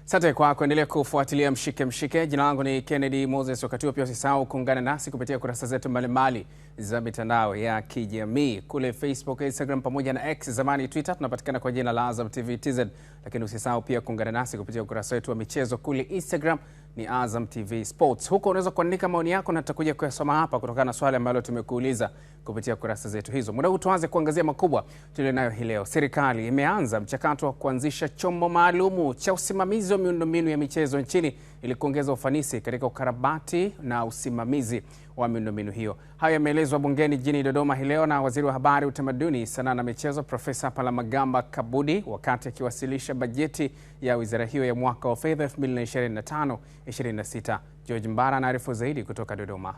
Asante kwa kuendelea kufuatilia Mshike Mshike. Jina langu ni Kennedy Moses. Wakati huo pia usisahau kuungana nasi kupitia kurasa zetu mbalimbali za mitandao ya kijamii kule Facebook, Instagram pamoja na X zamani Twitter. Tunapatikana kwa jina la Azam TV TZ. Lakini usisahau pia kuungana nasi kupitia kurasa wetu wa michezo kule Instagram ni Azam TV Sports. Huko unaweza kuandika maoni yako na tutakuja kuyasoma hapa kutokana na swali ambalo tumekuuliza kupitia kurasa zetu hizo. Muda huu tuanze kuangazia makubwa tulionayo hii leo. Serikali imeanza mchakato wa kuanzisha chombo maalumu cha usimamizi wa miundombinu ya michezo nchini ili kuongeza ufanisi katika ukarabati na usimamizi wa miundombinu hiyo. Hayo yameelezwa bungeni jijini Dodoma hii leo na Waziri wa Habari, Utamaduni, Sanaa na Michezo Profesa Palamagamba Kabudi wakati akiwasilisha bajeti ya wizara hiyo ya mwaka wa fedha 2025-26. George Mbara anaarifu zaidi kutoka Dodoma.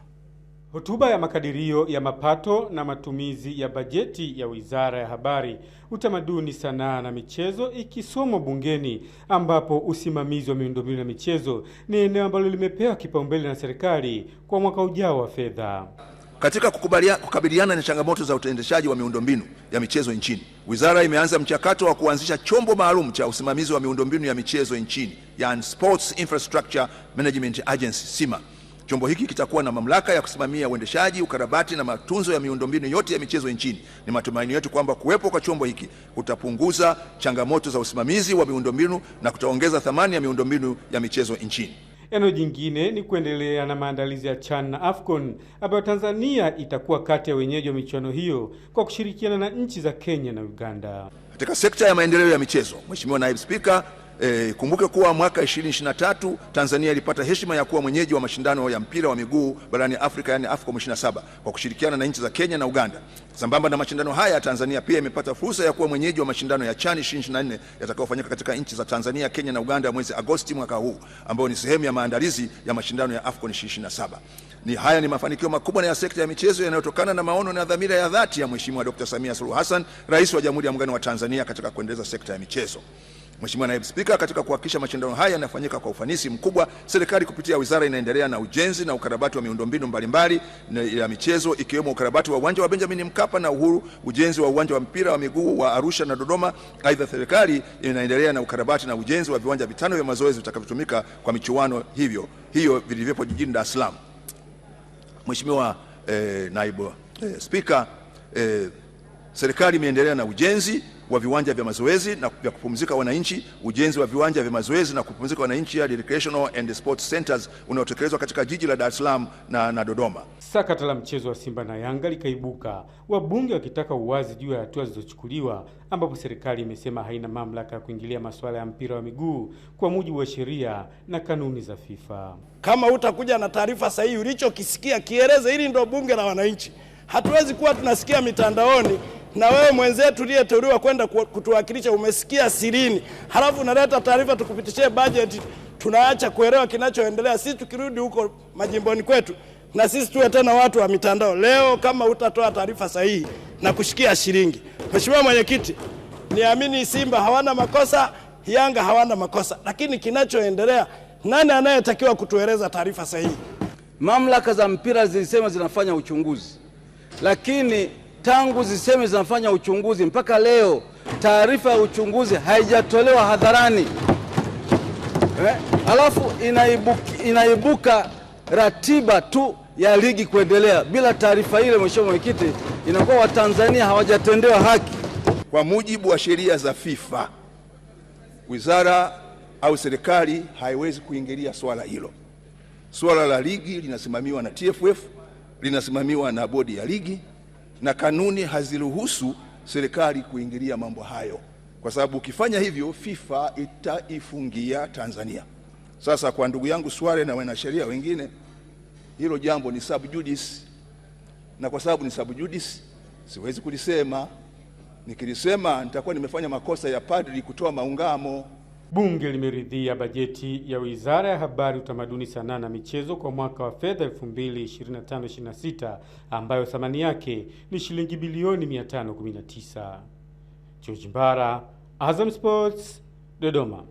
Hotuba ya makadirio ya mapato na matumizi ya bajeti ya Wizara ya Habari, Utamaduni, Sanaa na Michezo ikisomwa bungeni, ambapo usimamizi wa miundombinu ya michezo ni eneo ambalo limepewa kipaumbele na serikali kwa mwaka ujao wa fedha. Katika kukabiliana na changamoto za uendeshaji wa miundombinu ya michezo nchini, wizara imeanza mchakato wa kuanzisha chombo maalum cha usimamizi wa miundombinu ya michezo nchini, yani Sports Infrastructure Management Agency, SIMA. Chombo hiki kitakuwa na mamlaka ya kusimamia uendeshaji, ukarabati na matunzo ya miundombinu yote ya michezo nchini. Ni matumaini yetu kwamba kuwepo kwa chombo hiki kutapunguza changamoto za usimamizi wa miundombinu na kutaongeza thamani ya miundombinu ya michezo nchini. Eneo jingine ni kuendelea na maandalizi ya CHAN na AFCON, ambayo Tanzania itakuwa kati ya wenyeji wa michuano hiyo kwa kushirikiana na nchi za Kenya na Uganda. Katika sekta ya maendeleo ya michezo, Mheshimiwa Naibu Spika, kumbuke kuwa mwaka 2023 Tanzania ilipata heshima ya kuwa mwenyeji wa mashindano ya mpira wa miguu barani Afrika, yani AFCON 27 kwa kushirikiana na nchi za Kenya na Uganda. Sambamba na mashindano haya, Tanzania pia imepata fursa ya kuwa mwenyeji wa mashindano ya CHAN 2024 yatakayofanyika katika nchi za Tanzania, Kenya na Uganda mwezi Agosti mwaka huu, ambayo ni sehemu ya maandalizi ya mashindano ya AFCON 2027. Haya ni mafanikio makubwa ya sekta ya michezo yanayotokana na maono na dhamira ya dhati ya Mheshimiwa Dr. Samia Suluhu Hassan, Rais wa Jamhuri ya Muungano wa Tanzania, katika kuendeleza sekta ya michezo. Mheshimiwa Naibu Spika, katika kuhakikisha mashindano haya yanafanyika kwa ufanisi mkubwa, serikali kupitia wizara inaendelea na ujenzi na ukarabati wa miundombinu mbalimbali ya michezo, ikiwemo ukarabati wa uwanja wa Benjamin Mkapa na Uhuru, ujenzi wa uwanja wa mpira wa miguu wa Arusha na Dodoma. Aidha, serikali inaendelea na ukarabati na ujenzi wa viwanja 5 vya mazoezi vitakavyotumika kwa michuano hiyo vilivyopo jijini Dar es Salaam. Mheshimiwa Naibu Spika, serikali imeendelea na ujenzi wa viwanja vya mazoezi na vya kupumzika wananchi, ujenzi wa viwanja vya mazoezi na kupumzika wananchi ya recreational and sports centers unaotekelezwa katika jiji la Dar es Salaam na Dodoma. Sakata la mchezo wa Simba na Yanga likaibuka, wabunge wakitaka uwazi juu ya hatua zilizochukuliwa, ambapo serikali imesema haina mamlaka ya kuingilia masuala ya mpira wa miguu kwa mujibu wa sheria na kanuni za FIFA. Kama utakuja na taarifa sahihi ulichokisikia, kieleze. Hili ndio bunge la wananchi. Hatuwezi kuwa tunasikia mitandaoni na wewe mwenzetu uliyeteuliwa kwenda kutuwakilisha umesikia sirini, halafu unaleta taarifa tukupitishie budget, tunaacha kuelewa kinachoendelea. Sisi tukirudi huko majimboni kwetu na sisi tuwe tena watu wa mitandao. Leo kama utatoa taarifa sahihi na kushikia shilingi. Mheshimiwa Mwenyekiti, niamini Simba hawana makosa, Yanga hawana makosa, lakini kinachoendelea, nani anayetakiwa kutueleza taarifa sahihi? Mamlaka za mpira zilisema zinafanya uchunguzi, lakini tangu ziseme zinafanya uchunguzi mpaka leo taarifa ya uchunguzi haijatolewa hadharani. Alafu inaibuka ratiba tu ya ligi kuendelea bila taarifa ile. Mheshimiwa Mwenyekiti, inakuwa Watanzania hawajatendewa haki. Kwa mujibu wa sheria za FIFA, wizara au serikali haiwezi kuingilia swala hilo. Swala la ligi linasimamiwa na TFF, linasimamiwa na bodi ya ligi, na kanuni haziruhusu serikali kuingilia mambo hayo, kwa sababu ukifanya hivyo FIFA itaifungia Tanzania. Sasa kwa ndugu yangu Sware na wanasheria wengine, hilo jambo ni sub judice, na kwa sababu ni sub judice siwezi kulisema. Nikilisema nitakuwa nimefanya makosa ya padri kutoa maungamo. Bunge limeridhia bajeti ya Wizara ya Habari, Utamaduni, Sanaa na Michezo kwa mwaka wa fedha 2025-26 ambayo thamani yake ni shilingi bilioni 519. George Mbara, Azam Sports, Dodoma.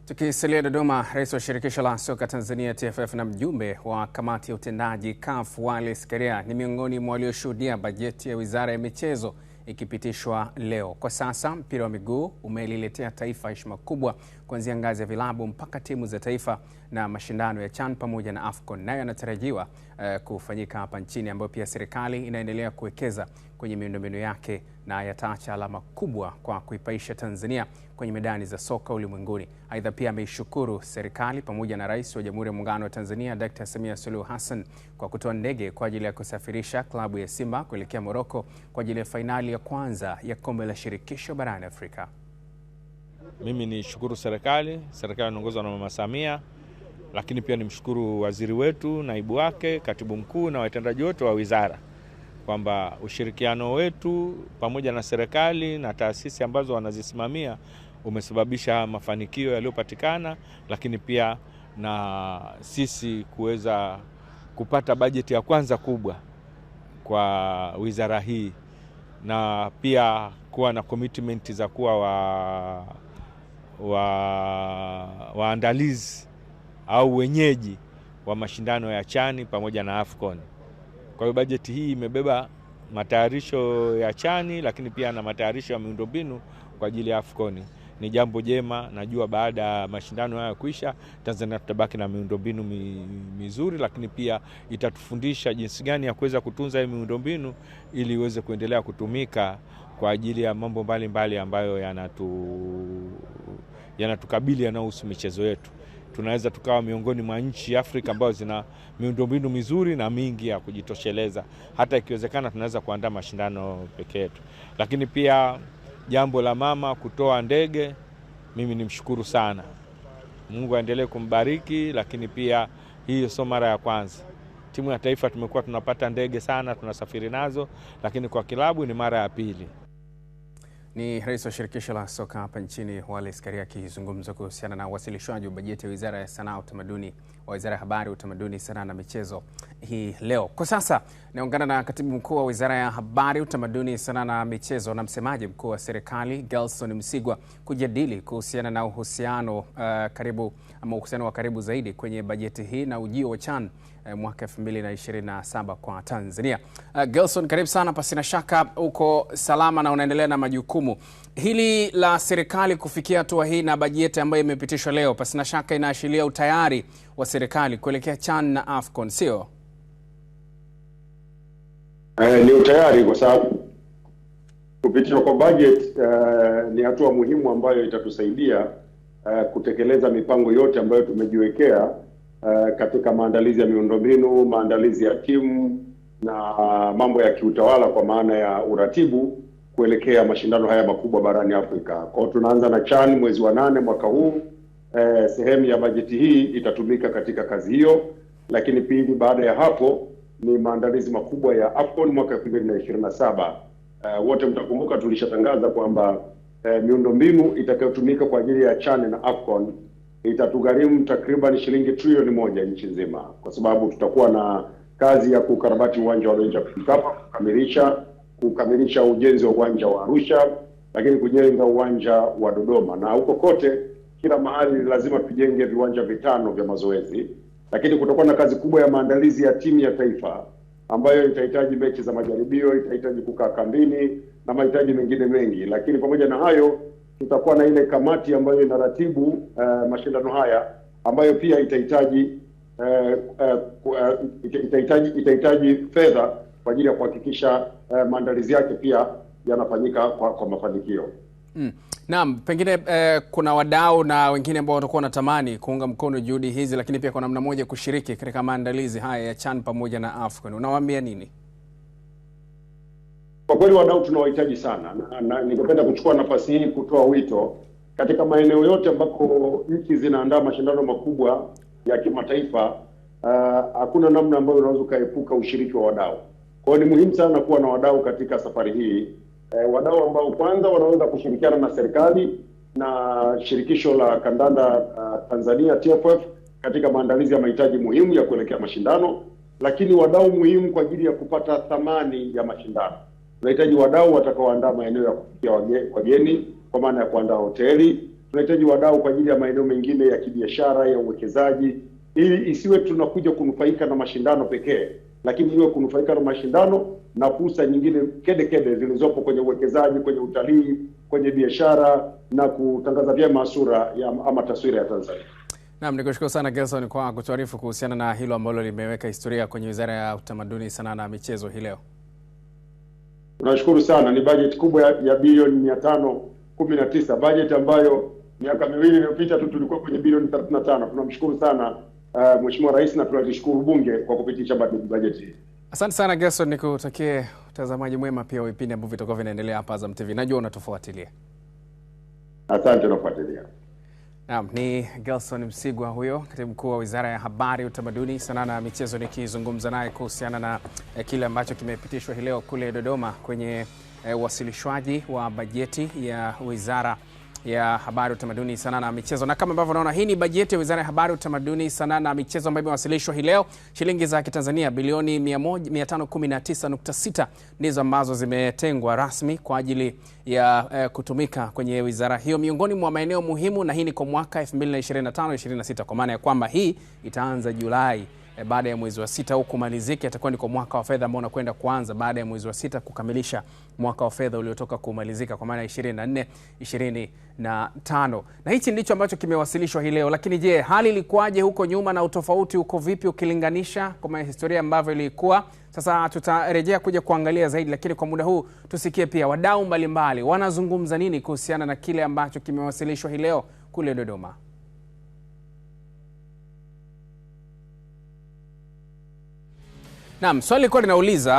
Tukisalia Dodoma, Rais wa Shirikisho la Soka Tanzania TFF na mjumbe wa kamati ya utendaji CAF Wallace Karia ni miongoni mwa walioshuhudia bajeti ya Wizara ya Michezo ikipitishwa leo. Kwa sasa mpira wa miguu umeliletea taifa heshima kubwa kuanzia ngazi ya vilabu mpaka timu za taifa na mashindano ya CHAN pamoja na AFCON. Nayo yanatarajiwa kufanyika hapa nchini, ambayo pia serikali inaendelea kuwekeza kwenye miundombinu yake na yataacha alama kubwa kwa kuipaisha Tanzania kwenye medani za soka ulimwenguni. Aidha, pia ameishukuru serikali pamoja na Rais wa Jamhuri ya Muungano wa Tanzania Dr. Samia Suluhu Hassan kwa kutoa ndege kwa ajili ya kusafirisha klabu ya Simba kuelekea Morocco kwa ajili ya fainali ya kwanza ya Kombe la Shirikisho barani Afrika. Mimi ni shukuru serikali inaongozwa na Mama Samia, lakini pia nimshukuru waziri wetu, naibu wake, katibu mkuu na watendaji wote wa wizara kwamba ushirikiano wetu pamoja na serikali na taasisi ambazo wanazisimamia umesababisha mafanikio yaliyopatikana, lakini pia na sisi kuweza kupata bajeti ya kwanza kubwa kwa wizara hii, na pia kuwa na commitment za kuwa waandalizi au wenyeji wa mashindano ya CHAN pamoja na AFCON. Kwa hiyo bajeti hii imebeba matayarisho ya CHAN, lakini pia na matayarisho ya miundombinu kwa ajili ya AFCON. Ni jambo jema. Najua baada ya mashindano haya kuisha, Tanzania tutabaki na miundombinu mizuri, lakini pia itatufundisha jinsi gani ya kuweza kutunza hii miundombinu ili iweze kuendelea kutumika kwa ajili ya mambo mbalimbali ambayo yanatukabili yanayohusu michezo yetu. Tunaweza tukawa miongoni mwa nchi Afrika ambazo zina miundombinu mizuri na mingi ya kujitosheleza. Hata ikiwezekana tunaweza kuandaa mashindano pekee yetu. Lakini pia jambo la mama kutoa ndege, mimi nimshukuru sana. Mungu aendelee kumbariki, lakini pia hii sio mara ya kwanza. Timu ya taifa tumekuwa tunapata ndege sana, tunasafiri nazo, lakini kwa kilabu ni mara ya pili. Ni Rais wa Shirikisho la Soka hapa nchini Wallace Karia akizungumza kuhusiana na uwasilishwaji wa bajeti ya Wizara ya Sanaa, Utamaduni, Wizara ya Habari, Utamaduni, Sanaa na Michezo hii leo. Kwa sasa naungana na Katibu Mkuu wa Wizara ya Habari, Utamaduni, Sanaa na Michezo na msemaji mkuu wa serikali Gelson Msigwa kujadili kuhusiana na uhusiano wa karibu zaidi kwenye bajeti hii na ujio wa CHAN mwaka 2027 kwa Tanzania. Gelson, karibu sana. Pasina shaka uko salama na unaendelea na majukumu. Hili la serikali kufikia hatua hii na bajeti ambayo imepitishwa leo, pasina shaka inaashiria utayari wa serikali kuelekea CHAN na AFCON, sio? Ni utayari, kwa sababu kupitishwa kwa budget ni hatua muhimu ambayo itatusaidia kutekeleza mipango yote ambayo tumejiwekea katika maandalizi ya miundombinu, maandalizi ya timu na mambo ya kiutawala kwa maana ya uratibu kuelekea mashindano haya makubwa barani Afrika. Kwa hiyo tunaanza na CHAN mwezi wa 8 mwaka huu. Sehemu ya bajeti hii itatumika katika kazi hiyo, lakini pili, baada ya hapo ni maandalizi makubwa ya AFCON mwaka 2027. Wote mtakumbuka tulishatangaza kwamba miundombinu itakayotumika kwa ajili ya CHAN na AFCON itatugharimu takriban shilingi trilioni 1 nchi nzima, kwa sababu tutakuwa na kazi ya kukarabati uwanja wa Benjamin Mkapa, kukamilisha ujenzi wa uwanja wa Arusha, lakini kujenga uwanja wa Dodoma, na huko kote kila mahali lazima tujenge viwanja 5 vya mazoezi. Lakini kutakuwa na kazi kubwa ya maandalizi ya timu ya taifa ambayo itahitaji mechi za majaribio, itahitaji kukaa kambini na mahitaji mengine mengi. Lakini pamoja na hayo tutakuwa na ile kamati ambayo inaratibu mashindano haya ambayo pia itahitaji fedha kwa ajili ya kuhakikisha maandalizi yake pia yanafanyika kwa mafanikio. Naam, pengine kuna wadau na wengine ambao watakuwa wanatamani kuunga mkono juhudi hizi, lakini pia kwa namna moja kushiriki katika maandalizi haya ya CHAN pamoja na AFCON. Unawaambia nini? Kwa kweli wadau tunawahitaji sana, na ningependa kuchukua nafasi hii kutoa wito katika maeneo yote ambako nchi zinaandaa mashindano makubwa ya kimataifa. Hakuna namna ambayo unaweza kuepuka ushiriki wa wadau. Kwa hiyo ni muhimu sana kuwa na wadau katika safari hii. Wadau ambao kwanza wanaweza kushirikiana na serikali na shirikisho la kandanda Tanzania TFF katika maandalizi ya mahitaji muhimu ya kuelekea mashindano, lakini wadau muhimu kwa ajili ya kupata thamani ya mashindano. Tunahitaji wadau watakaoandaa maeneo ya kufikia wageni kwa maana ya kuandaa hoteli. Tunahitaji wadau kwa ajili ya maeneo mengine ya kibiashara, ya uwekezaji, ili isiwe tunakuja kunufaika na mashindano pekee, lakini iwe kunufaika na mashindano na fursa nyingine kede zilizopo kwenye uwekezaji, kwenye utalii, kwenye biashara na kutangaza vyema sura ya ama taswira ya Tanzania. Naam, nikushukuru sana Gerson kwa kutuarifu kuhusiana na hilo ambalo limeweka historia kwenye Wizara ya Utamaduni, Sanaa na Michezo hii leo. Tunashukuru sana, ni bajeti kubwa ya bilioni 519, bajeti ambayo miaka miwili iliyopita tu tulikuwa kwenye bilioni 35. Tunamshukuru sana Mheshimiwa Rais na tunalishukuru Bunge kwa kupitisha bajeti hii. Asante sana Gerson, nikutakie utazamaji mwema pia wa vipindi ambavyo vitakuwa vinaendelea hapa Azam TV. Najua unatufuatilia. Asante, nafuatilia. Naam, ni Gerson Msigwa huyo, Katibu Mkuu wa Wizara ya Habari, Utamaduni, Sanaa na Michezo, nikizungumza naye kuhusiana na kile ambacho kimepitishwa hii leo kule Dodoma kwenye uwasilishwaji wa bajeti ya Wizara ya Habari, Utamaduni, Sanaa na Michezo. Na kama ambavyo unaona, hii ni bajeti ya Wizara ya Habari, Utamaduni, Sanaa na Michezo ambayo imewasilishwa hii leo. Shilingi za Kitanzania bilioni 519.6 ndizo ambazo zimetengwa rasmi kwa ajili ya kutumika kwenye wizara hiyo miongoni mwa maeneo muhimu, na hii ni kwa mwaka 2025-26, kwa maana ya kwamba hii itaanza Julai baada ya mwezi wa 6 au kumalizika itakuwa ni kwa mwaka wa fedha ambao unakwenda kuanza baada ya mwezi wa 6 kukamilisha mwaka wa fedha uliotoka kumalizika, kwa maana 24-25. Na hichi ndicho ambacho kimewasilishwa hii leo. Lakini je, hali ilikuwaje huko nyuma na utofauti uko vipi ukilinganisha kwa historia ambavyo ilikuwa? Sasa tutarejea kuja kuangalia zaidi, lakini kwa muda huu tusikie pia wadau mbalimbali wanazungumza nini kuhusiana na kile ambacho kimewasilishwa hii leo kule Dodoma. Naam, swali liko linauliza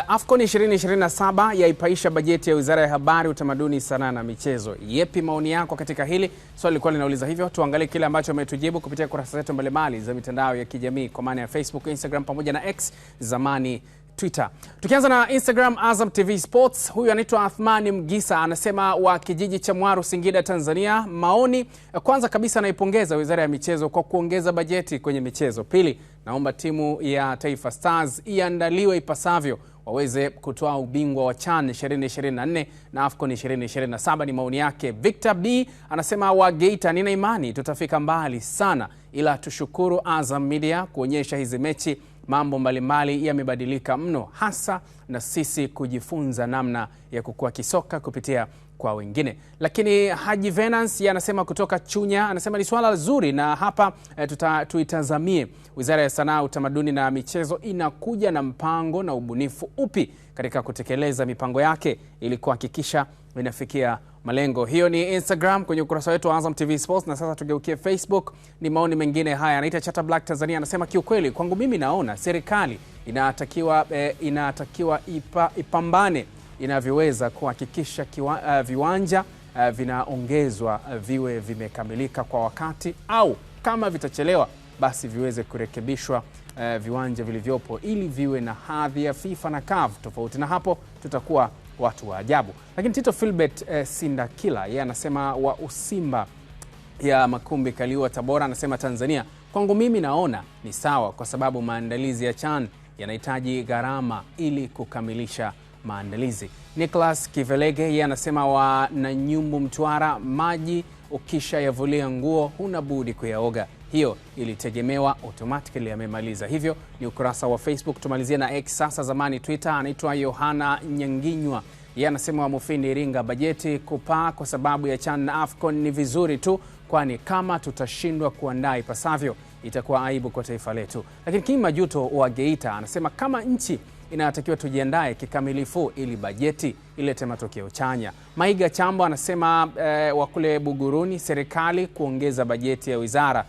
AFCON 2027 yaipaisha bajeti ya Wizara ya Habari, Utamaduni, Sanaa na Michezo. Yepi maoni yako katika hili? Swali liko linauliza hivyo. Tuangalie kile ambacho umetujibu kupitia kurasa zetu mbalimbali za mitandao ya kijamii kwa maana ya Facebook, Instagram pamoja na X, zamani Twitter. Tukianza na Instagram, Azam TV Sports, huyu anaitwa Athmani Mgisa, anasema wa kijiji cha Mwaru, Singida, Tanzania. Maoni, kwanza kabisa naipongeza Wizara ya Michezo kwa kuongeza bajeti kwenye michezo. Pili, naomba timu ya Taifa Stars iandaliwe ipasavyo waweze kutoa ubingwa wa CHAN 2024 na AFCON 2027. Ni maoni yake. Victor B anasema wa Geita, nina imani tutafika mbali sana, ila tushukuru Azam Media kuonyesha hizi mechi mambo mbalimbali yamebadilika mno, hasa na sisi kujifunza namna ya kukua kisoka kupitia kwa wengine. Lakini Haji Venance anasema kutoka Chunya, anasema ni swala zuri na hapa tuitazamie Wizara ya Sanaa, Utamaduni na Michezo inakuja na mpango na ubunifu upi katika kutekeleza mipango yake ili kuhakikisha inafikia malengo. Hiyo ni Instagram kwenye ukurasa wetu wa Azam TV Sports. Na sasa tugeukie Facebook. Ni maoni mengine haya. Anaita Chata Black Tanzania, anasema kiukweli kwangu mimi naona serikali inatakiwa ipambane inavyoweza kuhakikisha viwanja vinaongezwa viwe vimekamilika kwa wakati, au kama vitachelewa basi viweze kurekebishwa viwanja vilivyopo ili viwe na hadhi ya FIFA na CAF. Tofauti na hapo tutakuwa watu wa ajabu. Lakini Tito Philbert Sindakila, yeye anasema wa Usimba ya Makumbi Kaliua Tabora, anasema Tanzania kwangu mimi naona ni sawa kwa sababu maandalizi ya CHAN yanahitaji gharama ili kukamilisha maandalizi. Nicholas Kivelege, yeye anasema wa Nanyumbu Mtwara, maji ukisha yavulia nguo huna budi kuyaoga, hiyo ilitegemewa, automatically yamemaliza. Hivyo ni ukurasa wa Facebook. Tumalizie na X sasa, zamani Twitter. Anaitwa Yohana Nyanginywa, yeye anasema wa Mufindi Iringa, bajeti kupaa kwa sababu ya CHAN na AFCON ni vizuri tu, kwani kama tutashindwa kuandaa ipasavyo itakuwa aibu kwa taifa letu. Lakini King Majuto wa Geita anasema kama nchi inatakiwa tujiandae kikamilifu ili bajeti ilete matokeo chanya. Maiga Chambo anasema wa kule Buguruni, serikali kuongeza bajeti ya wizara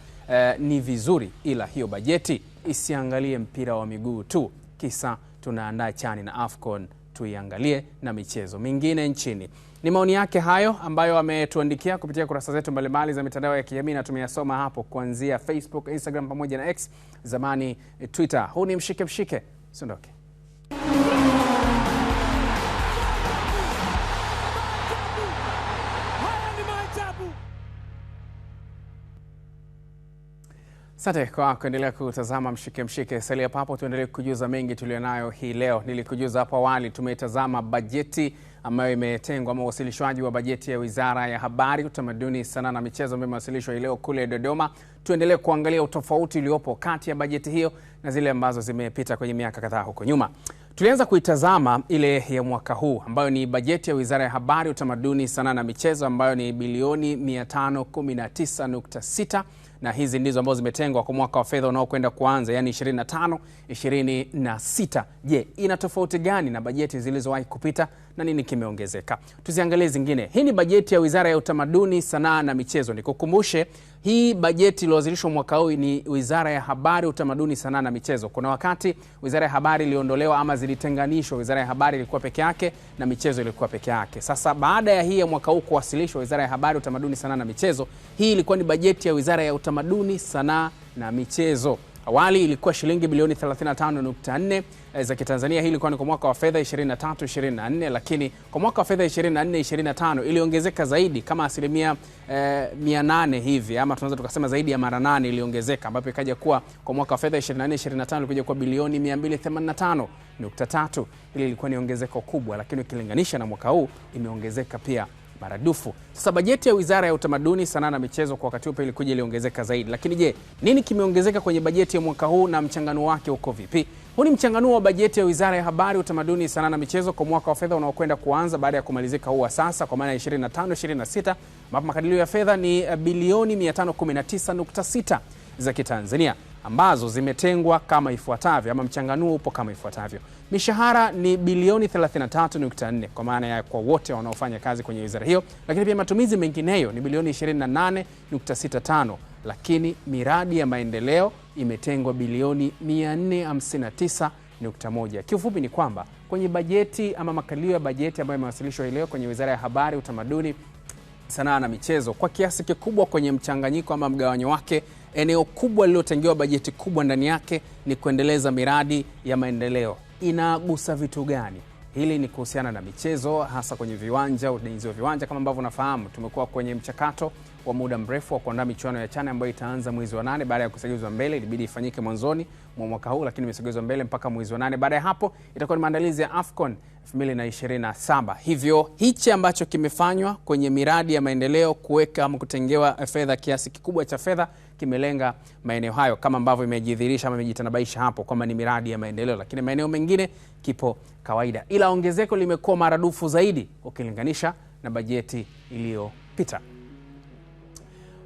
ni vizuri, ila hiyo bajeti isiangalie mpira wa miguu tu, kisa tunaandaa CHAN na AFCON, tuiangalie na michezo mingine nchini. Ni maoni yake hayo ambayo ametuandikia kupitia kurasa zetu mbalimbali za mitandao ya kijamii na tumeyasoma hapo kuanzia Facebook, Instagram pamoja na X, zamani Twitter. Huu ni Mshike Mshike, sondoke. Asante kwa kuendelea kutazama Mshike Mshike. Salia papo tuendelee kujuza mengi tulionayo hii leo. Nilikujuza hapo awali, tumetazama bajeti ambayo imetengwa ama uwasilishwaji wa bajeti ya Wizara ya Habari, Utamaduni, Sanaa na Michezo ambayo imewasilishwa leo kule Dodoma. Tuendelee kuangalia utofauti uliopo kati ya bajeti hiyo na zile ambazo zimepita kwenye miaka kadhaa huko nyuma. Tulianza kuitazama ile ya mwaka huu ambayo ni bajeti ya Wizara ya Habari, Utamaduni, Sanaa na Michezo ambayo ni bilioni 519.6, na hizi ndizo ambazo zimetengwa kwa mwaka wa fedha unaokwenda kuanza, yani 25-26. Je, ina tofauti gani na bajeti zilizowahi kupita na nini kimeongezeka? Tuziangalie zingine. Hii ni bajeti ya Wizara ya Utamaduni, Sanaa na Michezo. Nikukumbushe, hii bajeti iliyowasilishwa mwaka huu ni Wizara ya Habari, Utamaduni, Sanaa na Michezo. Kuna wakati Wizara ya Habari iliondolewa ama zilitenganishwa. Wizara ya Habari ilikuwa peke yake na Michezo ilikuwa peke yake. Sasa baada ya hii ya mwaka huu kuwasilishwa Wizara ya Habari, Utamaduni, Sanaa na Michezo, hii ilikuwa ni bajeti ya Wizara ya Utamaduni, Sanaa na Michezo. Awali ilikuwa shilingi bilioni 35.4 za Kitanzania. Hii ilikuwa ni kwa mwaka wa fedha 23-24, lakini kwa mwaka wa fedha 24-25 iliongezeka zaidi kama asilimia 800 hivi, ama tunaweza tukasema zaidi ya mara 8 iliongezeka, ambapo ikaja kuwa kwa mwaka wa fedha 24-25 ilikuja kwa bilioni 285.3. Hili ilikuwa ni ongezeko kubwa, lakini ukilinganisha na mwaka huu imeongezeka pia maradufu. Sasa bajeti ya Wizara ya Utamaduni, Sanaa na Michezo kwa wakati upe ilikuja iliongezeka zaidi. Lakini je, nini kimeongezeka kwenye bajeti ya mwaka huu na mchanganuo wake uko vipi? Huu ni mchanganuo wa bajeti ya Wizara ya Habari, Utamaduni, Sanaa na Michezo kwa mwaka wa fedha unaokwenda kuanza baada ya kumalizika huu wa sasa, kwa maana ya 25-26, ambapo makadirio ya fedha ni bilioni 519.6 za Kitanzania ambazo zimetengwa kama ifuatavyo, ama mchanganuo upo kama ifuatavyo. Mishahara ni bilioni 33.4 kwa maana ya kwa wote wanaofanya kazi kwenye wizara hiyo, lakini pia matumizi mengineyo ni bilioni 28.65, lakini miradi ya maendeleo imetengwa bilioni 459.1. Kiufupi ni kwamba kwenye bajeti ama makadirio ya bajeti ambayo imewasilishwa leo kwenye Wizara ya Habari, Utamaduni, Sanaa na Michezo, kwa kiasi kikubwa kwenye mchanganyiko ama mgawanyo wake, eneo kubwa lililotengewa bajeti kubwa ndani yake ni kuendeleza miradi ya maendeleo. Inagusa vitu gani? Hili ni kuhusiana na michezo, hasa kwenye viwanja, ujenzi wa viwanja. Kama ambavyo unafahamu, tumekuwa kwenye mchakato wa muda mrefu wa kuandaa michuano ya CHAN ambayo itaanza mwezi wa 8 baada ya kusogezwa mbele. Ilibidi ifanyike mwanzoni mwa mwaka huu, lakini imesogezwa mbele mpaka mwezi wa 8. Baada ya hapo itakuwa ni maandalizi ya AFCON 2027. Hivyo hichi ambacho kimefanywa kwenye miradi ya maendeleo, kuweka ama kutengewa fedha, kiasi kikubwa cha fedha kimelenga maeneo hayo, kama ambavyo imejidhihirisha ama imejitanabaisha hapo kwamba ni miradi ya maendeleo, lakini maeneo mengine kipo kawaida. Ila ongezeko limekuwa maradufu zaidi ukilinganisha na bajeti iliyopita.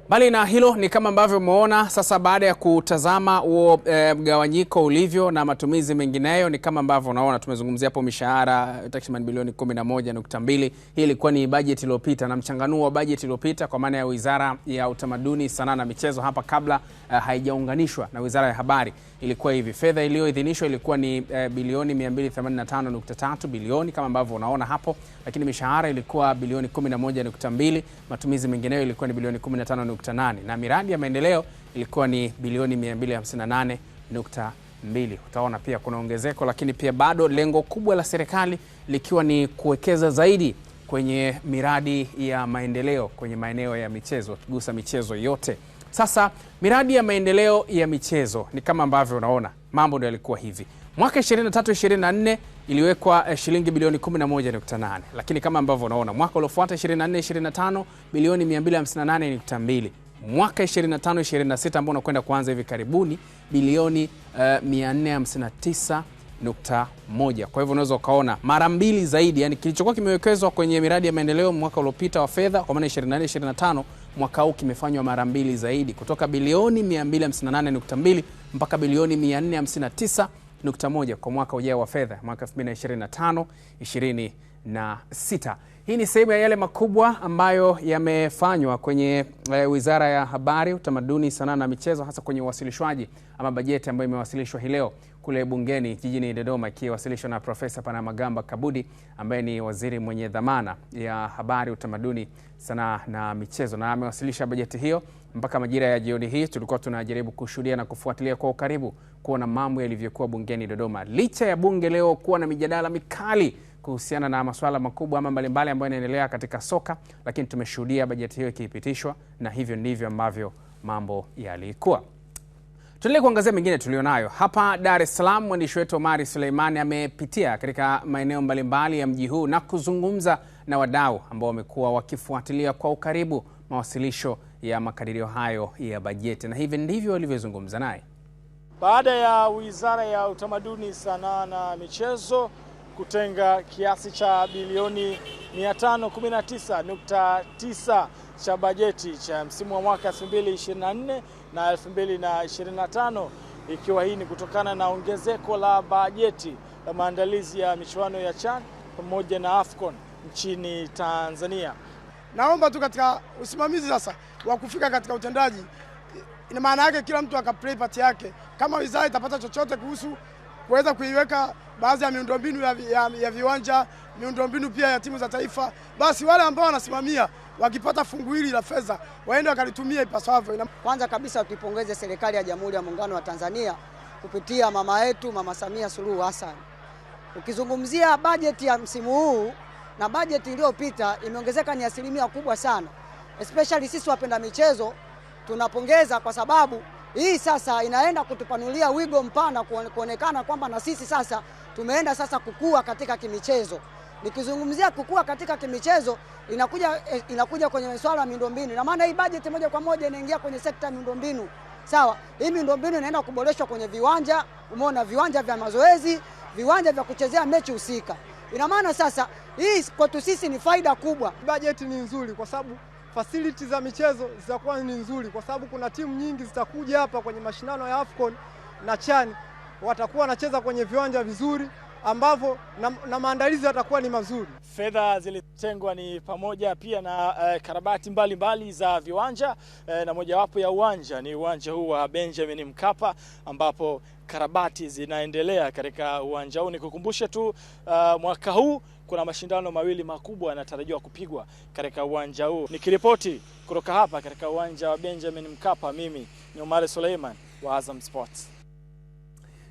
Bali na hilo, ni kama ambavyo umeona sasa, baada ya kutazama huo mgawanyiko ulivyo na matumizi mengineyo, ni kama ambavyo unaona tumezungumzia hapo mishahara takriban bilioni 11.2. Hii ilikuwa ni bajeti iliyopita, na mchanganuo wa bajeti iliyopita kwa maana ya Wizara ya Utamaduni, Sanaa na Michezo hapa kabla haijaunganishwa na Wizara ya Habari ilikuwa hivi. Fedha iliyoidhinishwa ilikuwa ni bilioni 285.3 bilioni kama ambavyo unaona hapo, lakini mishahara ilikuwa bilioni 11.2, matumizi mengineyo ilikuwa ni bilioni 15.8, na miradi ya maendeleo ilikuwa ni bilioni 258.2. Utaona pia kuna ongezeko, lakini pia bado lengo kubwa la serikali likiwa ni kuwekeza zaidi kwenye miradi ya maendeleo kwenye maeneo ya michezo, kigusa michezo yote. Sasa miradi ya maendeleo ya michezo ni kama ambavyo unaona mambo ndio yalikuwa hivi. Mwaka 23-24 iliwekwa shilingi bilioni 11.8, lakini kama ambavyo unaona mwaka uliofuata 24-25 bilioni 258.2. Mwaka 25-26 ambao unakwenda kuanza hivi karibuni bilioni 459.1. Kwa hivyo unaweza ukaona mara mbili zaidi, yani kilichokuwa kimewekezwa kwenye miradi ya maendeleo mwaka uliopita wa fedha kwa maana 24-25, mwaka huu kimefanywa mara mbili zaidi, kutoka bilioni 258.2 mpaka bilioni 459.1 kwa mwaka ujao wa fedha mwaka 2025-26. Hii ni sehemu ya yale makubwa ambayo yamefanywa kwenye Wizara ya Habari, Utamaduni, Sanaa na Michezo, hasa kwenye uwasilishwaji ama bajeti ambayo imewasilishwa hii leo kule bungeni jijini Dodoma, ikiwasilishwa na Profesa Palamagamba Kabudi ambaye ni waziri mwenye dhamana ya Habari, Utamaduni, Sanaa na Michezo, na amewasilisha bajeti hiyo. Mpaka majira ya jioni hii tulikuwa tunajaribu kushuhudia na kufuatilia kwa ukaribu kuona mambo yalivyokuwa bungeni Dodoma. Licha ya bunge leo kuwa na mijadala mikali kuhusiana na masuala makubwa ama mbalimbali ambayo yanaendelea katika soka, lakini tumeshuhudia bajeti hiyo ikipitishwa, na hivyo ndivyo ambavyo mambo yalikuwa. Tuendelee kuangazia mengine tulionayo. Hapa Dar es Salaam, mwandishi wetu Omari Suleimani amepitia katika maeneo mbalimbali ya mji huu na kuzungumza na wadau ambao wamekuwa wakifuatilia kwa ukaribu mawasilisho ya makadirio hayo ya bajeti, na hivi ndivyo walivyozungumza naye. Baada ya Wizara ya Utamaduni, Sanaa na Michezo kutenga kiasi cha bilioni 519.9 cha bajeti cha msimu wa mwaka 2024 na 2025, ikiwa hii ni kutokana na ongezeko la bajeti la maandalizi ya michuano ya CHAN pamoja na AFCON nchini Tanzania. Naomba tu katika usimamizi sasa wa kufika katika utendaji, ina maana yake kila mtu akaplay part yake. Kama wizara itapata chochote kuhusu kuweza kuiweka baadhi ya miundombinu ya viwanja, miundombinu pia ya timu za taifa, basi wale ambao wanasimamia wakipata fungu hili la fedha waende wakalitumia ipasavyo. Kwanza kabisa tuipongeze serikali ya Jamhuri ya Muungano wa Tanzania kupitia mama yetu Mama Samia Suluhu Hassan. Ukizungumzia bajeti ya msimu huu na bajeti iliyopita, imeongezeka ni asilimia kubwa sana. Especially sisi wapenda michezo tunapongeza kwa sababu hii sasa inaenda kutupanulia wigo mpana, kuonekana kwamba na sisi sasa tumeenda sasa kukua katika kimichezo. Nikizungumzia kukua katika kimichezo, inakuja kwenye masuala ya miundombinu. Na maana hii bajeti moja kwa moja inaingia kwenye sekta ya miundombinu. Sawa, hii miundombinu inaenda kuboreshwa kwenye viwanja, umeona, viwanja vya mazoezi, viwanja vya kuchezea mechi husika. Ina maana sasa hii kwetu sisi ni faida kubwa. Bajeti ni nzuri kwa sababu facilities za michezo zitakuwa ni nzuri, kwa sababu kuna timu nyingi zitakuja hapa kwenye mashindano ya AFCON na CHAN, watakuwa wanacheza kwenye viwanja vizuri ambavyo na maandalizi yatakuwa ni mazuri. Fedha zilitengwa ni pamoja pia na karabati mbalimbali za viwanja, na mojawapo ya uwanja ni uwanja huu wa Benjamin Mkapa, ambapo karabati zinaendelea katika uwanja huu. Nikukumbushe tu mwaka huu kuna mashindano mawili makubwa yanatarajiwa kupigwa katika uwanja huu. Nikiripoti kutoka hapa katika uwanja wa Benjamin Mkapa, mimi ni Omari Suleiman wa Azam Sports.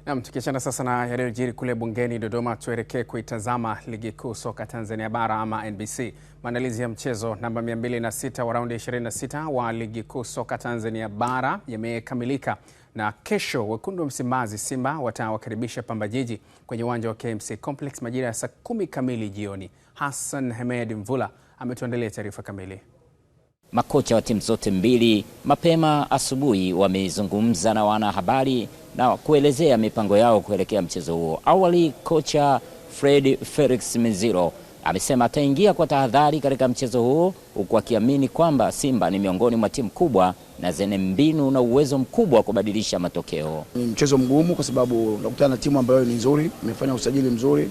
Naam, tukiachana sasa na yaliyojiri kule bungeni Dodoma, tuelekee kuitazama Ligi Kuu Soka Tanzania Bara ama NBC. Maandalizi ya mchezo namba 206 wa raundi 26 wa Ligi Kuu Soka Tanzania Bara yamekamilika, na kesho wekundu wa Msimbazi Simba watawakaribisha Pamba Jiji kwenye uwanja wa KMC Complex majira ya saa 10 kamili jioni. Hassan Hamed Mvula ametuandalia taarifa kamili. Makocha wa timu zote mbili mapema asubuhi wamezungumza na wanahabari na kuelezea mipango yao kuelekea mchezo huo. Awali kocha Fred Felix Miziro amesema ataingia kwa tahadhari katika mchezo huo, huku akiamini kwamba Simba ni miongoni mwa timu kubwa na zenye mbinu na uwezo mkubwa wa kubadilisha matokeo. Ni mchezo mgumu kwa sababu unakutana na timu ambayo ni nzuri, imefanya usajili mzuri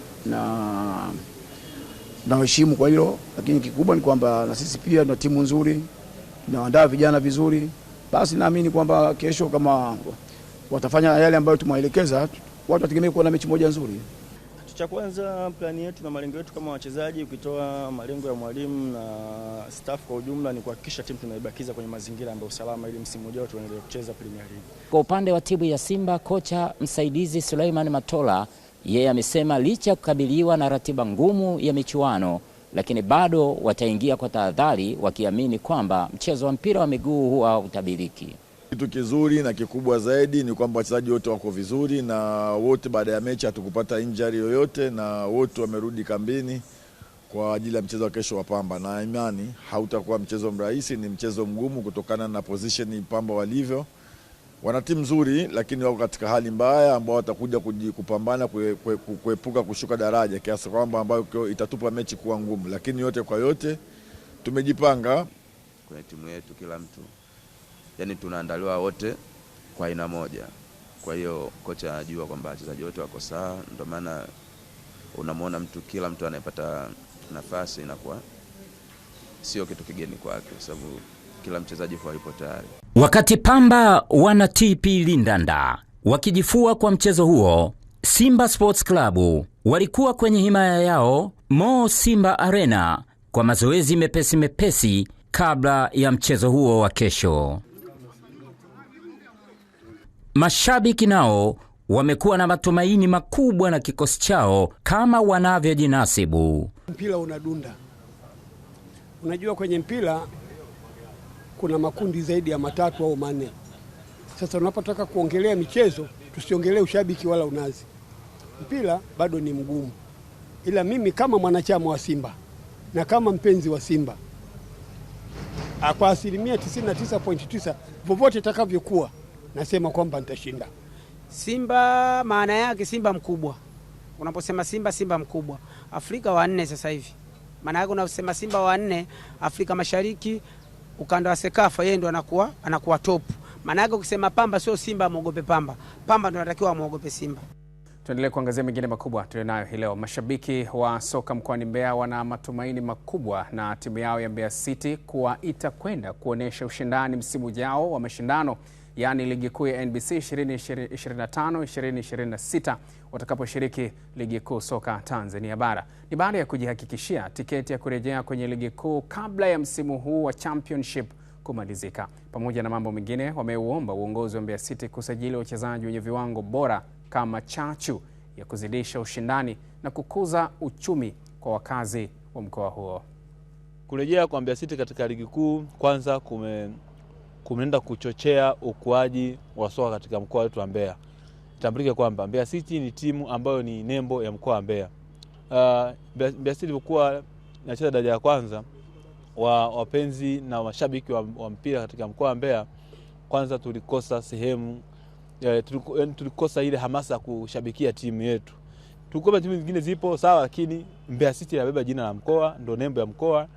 na heshima kwa hilo, lakini kikubwa ni kwamba na sisi pia tuna timu nzuri, tunaandaa vijana vizuri. Basi naamini kwamba kesho kama watafanya yale ambayo tumewaelekeza, watu wategemea kuwa na mechi moja nzuri. Cha kwanza, plani yetu na malengo yetu kama wachezaji, ukitoa malengo ya mwalimu na staff kwa ujumla, ni kuhakikisha timu tunaibakiza kwenye mazingira ambayo usalama ili msimu ujao tuendelee kucheza Premier League. Kwa upande wa timu ya Simba, kocha msaidizi Suleiman Matola yeye amesema licha ya kukabiliwa na ratiba ngumu ya michuano, lakini bado wataingia kwa tahadhari, wakiamini kwamba mchezo wa mpira wa miguu huwa utabiriki. Kitu kizuri na kikubwa zaidi ni kwamba wachezaji wote wako vizuri, na wote baada ya mechi hatukupata injury yoyote, na wote wamerudi kambini kwa ajili ya mchezo wa kesho wa Pamba, na imani hautakuwa mchezo mrahisi. Ni mchezo mgumu kutokana na position Pamba walivyo. Wana timu nzuri lakini wako katika hali mbaya, ambao watakuja kupambana kuepuka kushuka daraja, kiasi kwamba ambayo itatupa mechi kuwa ngumu. Lakini yote kwa yote tumejipanga kwenye timu yetu, kila mtu yani tunaandaliwa wote kwa aina moja. Kwa hiyo kocha anajua kwamba wachezaji wote wako sawa, ndio maana unamwona kila mtu anayepata nafasi inakuwa sio kitu kigeni kwake, kwa sababu kila mchezaji yupo tayari. Wakati Pamba wana TP Lindanda wakijifua kwa mchezo huo, Simba Sports Club walikuwa kwenye himaya yao Mo Simba Arena kwa mazoezi mepesi kabla ya mchezo huo wa kesho. Mashabiki nao wamekuwa na matumaini makubwa na kikosi chao kama wanavyojinasibu. Mpira unadunda. Unajua kwenye mpira kuna makundi zaidi ya 3 au 4. Sasa unapotaka kuongelea michezo, tusiongelee ushabiki wala unazi. Mpira bado ni mgumu, ila mimi kama mwanachama wa Simba na kama mpenzi wa Simba, kwa asilimia 99.9 vovote itakavyokuwa, nasema kwamba nitashinda. Simba maana yake Simba mkubwa. Unaposema Simba, Simba mkubwa. Afrika wa 4 sasa hivi. Maana yake unasema Simba wa 4 Afrika Mashariki, ukanda wa Sekafa, yeye ndo anakuwa top. Maana yake ukisema Pamba sio Simba muogope Pamba. Pamba ndo anatakiwa muogope Simba. Tuendelee kuangazia mengine makubwa tulionayo hii leo. Mashabiki wa soka mkoani Mbeya wana matumaini makubwa na timu yao ya Mbeya City kuwa itakwenda kuonesha ushindani msimu ujao wa mashindano, yani ligi kuu ya NBC 2025-2026 watakaposhiriki ligi kuu soka Tanzania bara. Ni baada ya kujihakikishia tiketi ya kurejea kwenye ligi kuu kabla ya msimu huu wa championship kumalizika. Pamoja na mambo mengine, wameuomba uongozi wa Mbeya City kusajili wachezaji wenye viwango bora kama chachu ya kuzidisha ushindani na kukuza uchumi kwa wakazi wa mkoa huo. Kurejea kwa Mbeya City katika ligi kuu kwanza kumeenda kuchochea ukuaji wa soka katika mkoa wetu wa Mbeya. Tambulike kwamba Mbeya City ni timu ambayo ni nembo ya mkoa wa Mbeya. Mbeya City ilikuwa inacheza daraja ya kwanza, wapenzi na mashabiki wa mpira katika mkoa wa Mbeya, kwanza tulikosa sehemu, tulikosa ile hamasa kushabikia timu yetu. Tulikuwa timu zingine zipo sawa, lakini Mbeya City inabeba jina la mkoa, ndo nembo ya mkoa,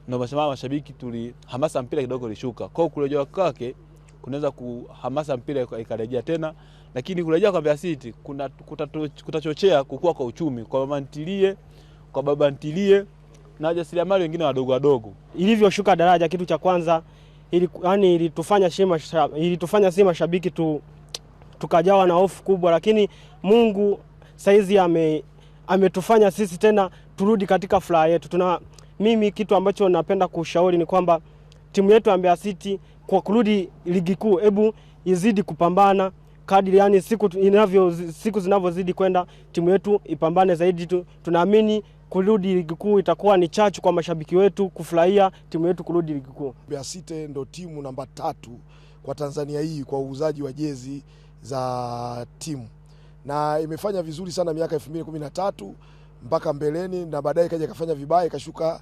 ndio mashabiki hamasa mpira kidogo lishuka. Kwa kurejea kwake kunaweza kuhamasa mpira ikarejea tena, lakini kurejea kwa Mbeya City kutachochea kukua kwa uchumi kwa mama ntilie, kwa baba ntilie na wajasiriamali wengine wadogo. Ilivyoshuka daraja, kitu cha kwanza ilitufanya si mashabiki tukajawa na hofu kubwa, lakini Mungu saizi ametufanya sisi tena turudi katika furaha yetu. Mimi kitu ambacho napenda kushauri ni kwamba timu yetu ya Mbeya City kwa kurudi ligi kuu, hebu izidi kupambana kadri siku zinavyozidi kwenda, timu yetu ipambane zaidi. Tunaamini kurudi ligi kuu itakuwa ni chachu kwa mashabiki wetu kufurahia timu yetu kurudi ligi kuu. Mbeya City ndo timu namba 3 kwa Tanzania hii kwa uuzaji wa jezi za timu, na imefanya vizuri sana miaka 2013 mpaka mbeleni, na baadaye kaja kafanya vibaya ikashuka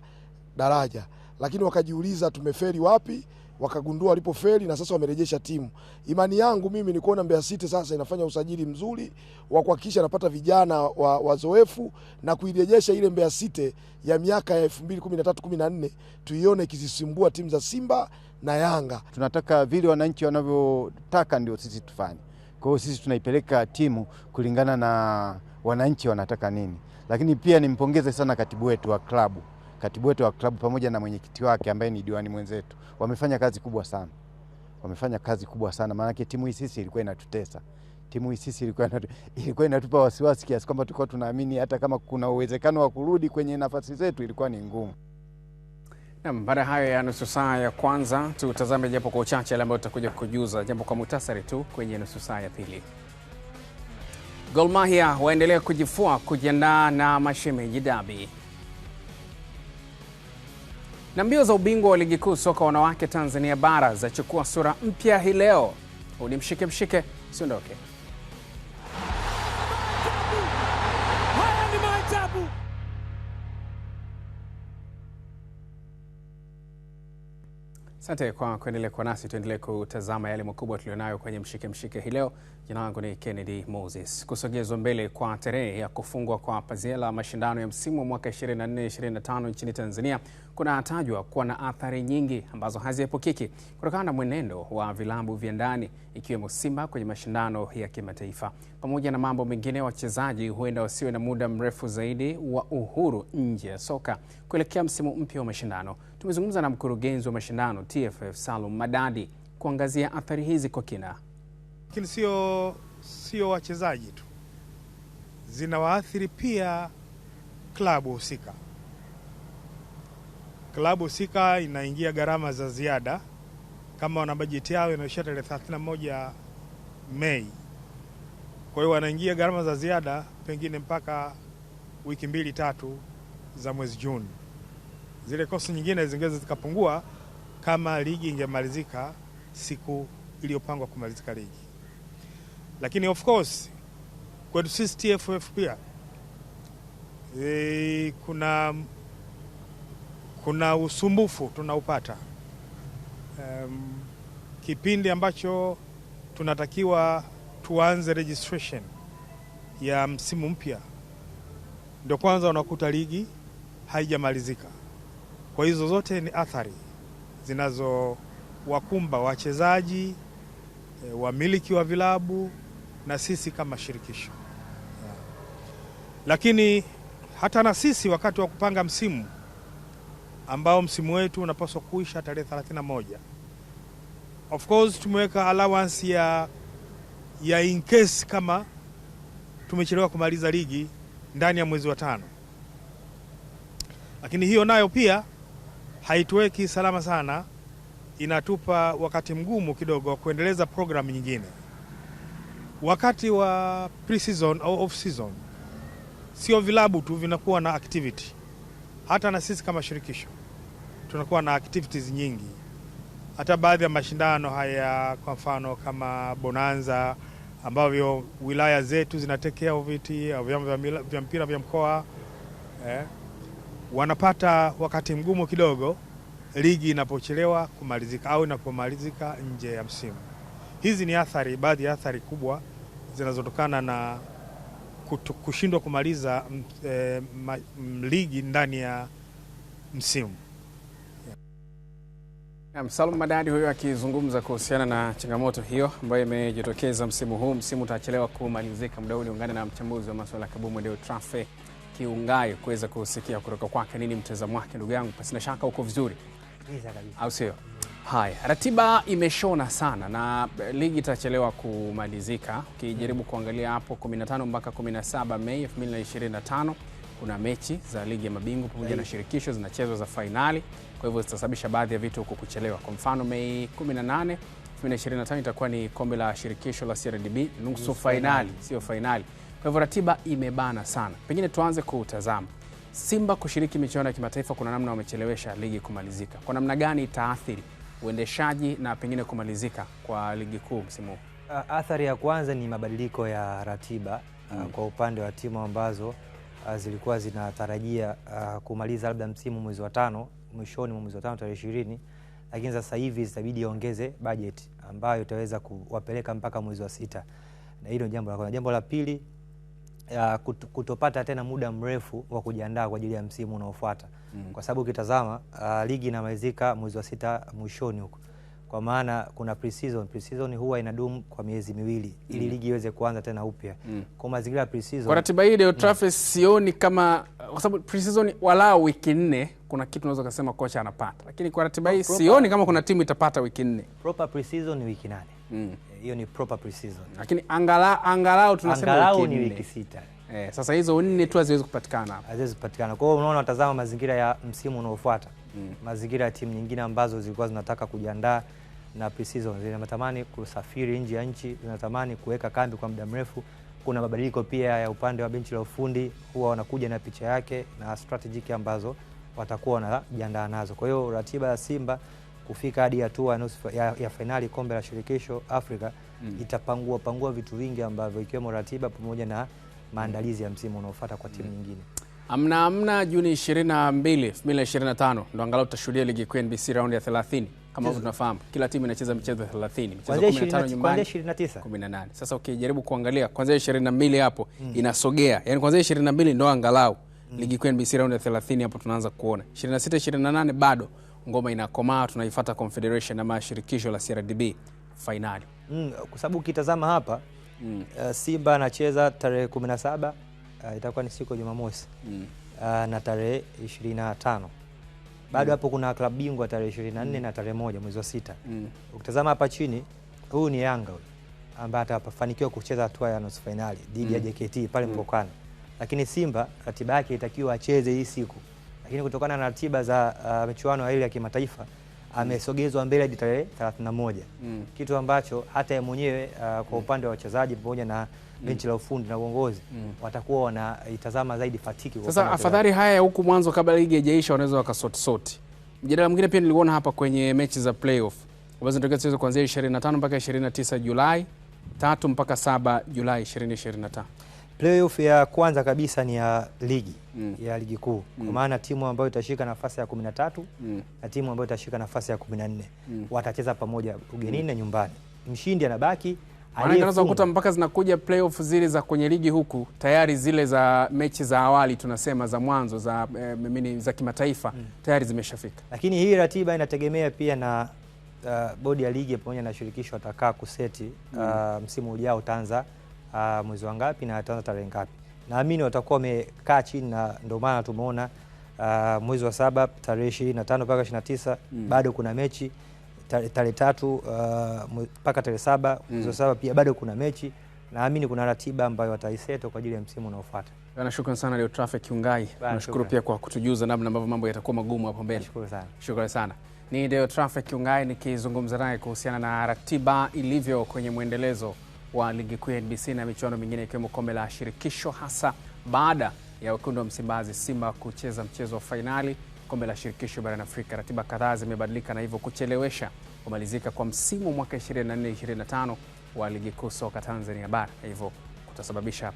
daraja, lakini wakajiuliza tumefeli wapi, wakagundua walipofeli na sasa wamerejesha timu. Imani yangu mimi ni kuona Mbeya City sasa inafanya usajili mzuri wa kuhakikisha napata vijana wazoefu na kuirejesha ile Mbeya City ya miaka ya 2013-14 tuione ikizisumbua timu za Simba na Yanga. Tunataka vile wananchi wanavyotaka ndio sisi tufanye. Kwa hiyo sisi tunaipeleka timu kulingana na wananchi wanataka nini. Lakini pia nimpongeze sana katibu wetu wa klabu pamoja na mwenyekiti wake ambaye ni diwani mwenzetu. Wamefanya kazi kubwa sana. Maana timu hii sisi ilikuwa inatutesa. Timu hii sisi ilikuwa inatupa wasiwasi kiasi kwamba tulikuwa tunaamini hata kama kuna uwezekano wa kurudi kwenye nafasi zetu ilikuwa ni ngumu. Baada hayo ya nusu saa ya kwanza, tutazame japo kwa uchache yale ambayo tutakuja kujuza jambo kwa muhtasari tu kwenye nusu saa ya pili. Gor Mahia waendelea kujiandaa na mashemeji dabi. Na mbio za ubingwa wa ligi kuu soka wanawake Tanzania bara zachukua sura mpya hii leo. Mshike, usiondoke. Haya ni maajabu. Asante kwa kuendelea kwa nasi. Tuendelee kutazama yale makubwa tulionayo kwenye mshike hii leo. Jina langu ni Kennedy Moses. Kusogezwa mbele kwa tarehe ya kufungwa kwa pazia la mashindano ya msimu wa mwaka 24-25 nchini Tanzania kunatajwa kuwa na athari nyingi ambazo haziepukiki kutokana na mwenendo wa vilabu vya ndani ikiwemo Simba kwenye mashindano ya kimataifa. Pamoja na mambo mengine, wachezaji huenda wasiwe na muda mrefu zaidi wa uhuru nje ya soka kuelekea msimu mpya wa mashindano. Tumezungumza na mkurugenzi wa mashindano TFF Salum Madadi kuangazia athari hizi kwa kina. Lakini sio wachezaji tu, zinawaathiri pia klabu husika. Klabu husika inaingia gharama za ziada kama wana bajeti yao inaisha tarehe 31 Mei. Kwa hiyo wanaingia gharama za ziada pengine mpaka wiki 2-3 za mwezi Juni. Zile kosi nyingine zingeweza zikapungua kama ligi ingemalizika siku iliyopangwa kumalizika ligi. Lakini of course kwetu sisi TFF pia kuna usumbufu tunaupata kipindi ambacho tunatakiwa tuanze registration ya msimu mpya, ndio kwanza unakuta ligi haijamalizika. Kwa hizo zote ni athari zinazowakumba wachezaji, wamiliki wa vilabu na sisi kama shirikisho. Lakini hata na sisi wakati wa kupanga msimu ambao msimu wetu unapaswa kuisha tarehe 31, of course tumeweka allowance ya in case kama tumechelewa kumaliza ligi ndani ya mwezi wa 5. Lakini hiyo nayo pia haituweki salama sana, inatupa wakati mgumu kidogo wa kuendeleza programu nyingine. Wakati wa pre-season au off-season, sio vilabu tu vinakuwa na activity. Hata na sisi kama shirikisho tunakuwa na activities nyingi. Hata baadhi ya mashindano haya, kwa mfano kama Bonanza, ambavyo wilaya zetu zinatekea uviti au vyama vya mpira vya mkoa, wanapata wakati mgumu kidogo ligi inapochelewa kumalizika au inapomalizika nje ya msimu. Hizi ni athari, baadhi ya athari kubwa zinazotokana na kushindwa kumaliza ligi ndani ya msimu. Salum Madadi huyo akizungumza kuhusiana na changamoto hiyo ambayo imejitokeza msimu huu. Msimu utachelewa kumalizika. Muda huu niungane na mchambuzi wa masuala ya kabumbu Deo Trafe Kiungayo kuweza kusikia kutoka kwake nini mtazamo wake. Ndugu yangu, pasina shaka uko vizuri. Au sio? Haya, ratiba imeshona sana na ligi itachelewa kumalizika. Ukijaribu kuangalia hapo 15 mpaka 17 Mei 2025 kuna mechi za ligi ya mabingwa pamoja na shirikisho zinachezwa za finali. Kwa hivyo zitasababisha baadhi ya vitu huko kuchelewa. Kwa mfano Mei 18 2025 itakuwa ni kombe la shirikisho la CRDB nusu finali, sio finali. Kwa hivyo ratiba imebana sana. Pengine tuanze kutazama Simba kushiriki michuano ya kimataifa, kuna namna wamechelewesha ligi kumalizika. Kwa namna gani itaathiri uendeshaji na pengine kumalizika kwa ligi kuu msimu huu? Athari ya kwanza ni mabadiliko ya ratiba kwa upande wa timu ambazo zilikuwa zinatarajia kumaliza labda msimu mwezi wa 5, mwishoni mwa mwezi wa 5 tarehe 20, lakini sasa hivi zitabidi iongeze budget ambayo itaweza kuwapeleka mpaka mwezi wa 6. Na hilo jambo la kwanza. Jambo la pili, kutopata tena muda mrefu wa kujiandaa kwa ajili ya msimu unaofuata. Kwa sababu ukitazama ligi inamalizika mwezi wa 6 mwishoni huko. Kwa maana kuna pre-season. Pre-season huwa inadumu kwa miezi 2 ili ligi iweze kuanza tena upya. Kwa mazingira ya pre-season, kwa ratiba hii Deo Trafe sioni kama, kwa sababu pre-season walau wiki 4 kuna kitu unaweza kusema kocha anapata. Lakini kwa ratiba hii sioni kama kuna timu itapata wiki 4. Proper pre-season ni wiki 8. Hiyo ni proper pre-season. Lakini angalau tunasema wiki 6. Sasa hizo 4 tu haziwezi kupatikana hapa. Haziwezi kupatikana. Kwa hiyo unaona, watazama mazingira ya msimu unaofuata. Mazingira ya timu nyingine ambazo zilikuwa zinataka kujiandaa na pre-season, zinatamani kusafiri nje ya nchi, zinatamani kuweka kambi kwa muda mrefu. Kuna mabadiliko pia ya upande wa benchi la ufundi, huwa wanakuja na picha yake na strategic ambazo watakuwa wanajiandaa nazo. Kwa hiyo ratiba ya Simba kufika hadi hatua ya finali kombe la shirikisho Afrika itapangua vitu vingi ambavyo ikiwemo ratiba pamoja na maandalizi ya msimu unaofuata kwa timu nyingine. Amna Juni 22 2025 ndo angalau tutashuhudia ligi kuu NBC round ya 30. Kama tunafahamu kila timu inacheza michezo 30, michezo 15 nyumbani, 29, 18. Sasa ukijaribu kuangalia kuanzia 22 hapo inasogea. Yaani kuanzia 22 ndo angalau ligi kuu NBC round ya 30 hapo tunaanza kuona. 26 28 bado ngoma inakomaa, tunaifuata Confederation ama shirikisho la CRDB finali. Kwa sababu ukitazama hapa Simba anacheza tarehe 17, itakuwa ni siku ya Jumamosi, na tarehe 25. Bado hapo kuna klabu bingwa tarehe 24 na tarehe 1 mwezi wa 6. Ukitazama hapa chini, huu ni Yanga ambaye atafanikiwa kucheza hatua ya nusu finali dhidi ya JKT pale Mbokani. Lakini Simba ratiba yake itakiwa acheze hii siku. Lakini kutokana na ratiba za michuano ile ya kimataifa amesogezwa mbele hadi tarehe 31. Kitu ambacho hata yeye mwenyewe kwa upande wa wachezaji pamoja na benchi la ufundi na uongozi watakuwa wanaitazama zaidi fatiki. Sasa afadhali haya huku mwanzo kabla ligi haijaisha wanaweza wakasoti. Mjadala mwingine pia niliona hapa kwenye mechi za playoff. ambazo zinatokea kuanzia 25 mpaka 29 Julai, 3 mpaka 7 Julai 2025. Playoff ya kwanza kabisa ni ya ligi ya ligi kuu. Kwa maana timu ambayo itashika nafasi ya 13 na timu ambayo itashika nafasi ya 14 watacheza pamoja ugenini na nyumbani. Mshindi anabaki. Anaweza kukuta mpaka zinakuja playoff zile za kwenye ligi huku tayari zile za mechi za awali tunasema za mwanzo za za kimataifa tayari zimeshafika. Lakini hii ratiba inategemea pia na bodi ya ligi pamoja na shirikisho watakaa kuseti msimu ujao utaanza mwezi wa ngapi na utaanza tarehe ngapi. Naamini watakuwa wamekaa chini na ndio maana tumeona mwezi wa 7 tarehe 25 mpaka 29 bado kuna mechi, tarehe 3 mpaka tarehe 7 mwezi wa 7 pia bado kuna mechi. Naamini kuna ratiba ambayo wataiseto kwa ajili ya msimu unaofuata. Bwana, shukrani sana Leo Traffic Kiungai. Nashukuru pia kwa kutujuza namna ambavyo mambo yatakuwa magumu hapo mbele. Shukrani sana. Shukrani sana. Ni Leo Traffic Kiungai nikizungumza naye kuhusiana na ratiba ilivyo kwenye mwendelezo wa ligi kuu ya NBC na michuano mingine ikiwemo kombe la shirikisho, hasa baada ya wekundu wa Msimbazi Simba kucheza mchezo wa fainali kombe la shirikisho barani Afrika. Ratiba kadhaa zimebadilika na hivyo kuchelewesha kumalizika kwa msimu mwaka 24-25 wa ligi kuu soka Tanzania bara. Hivyo kutasababisha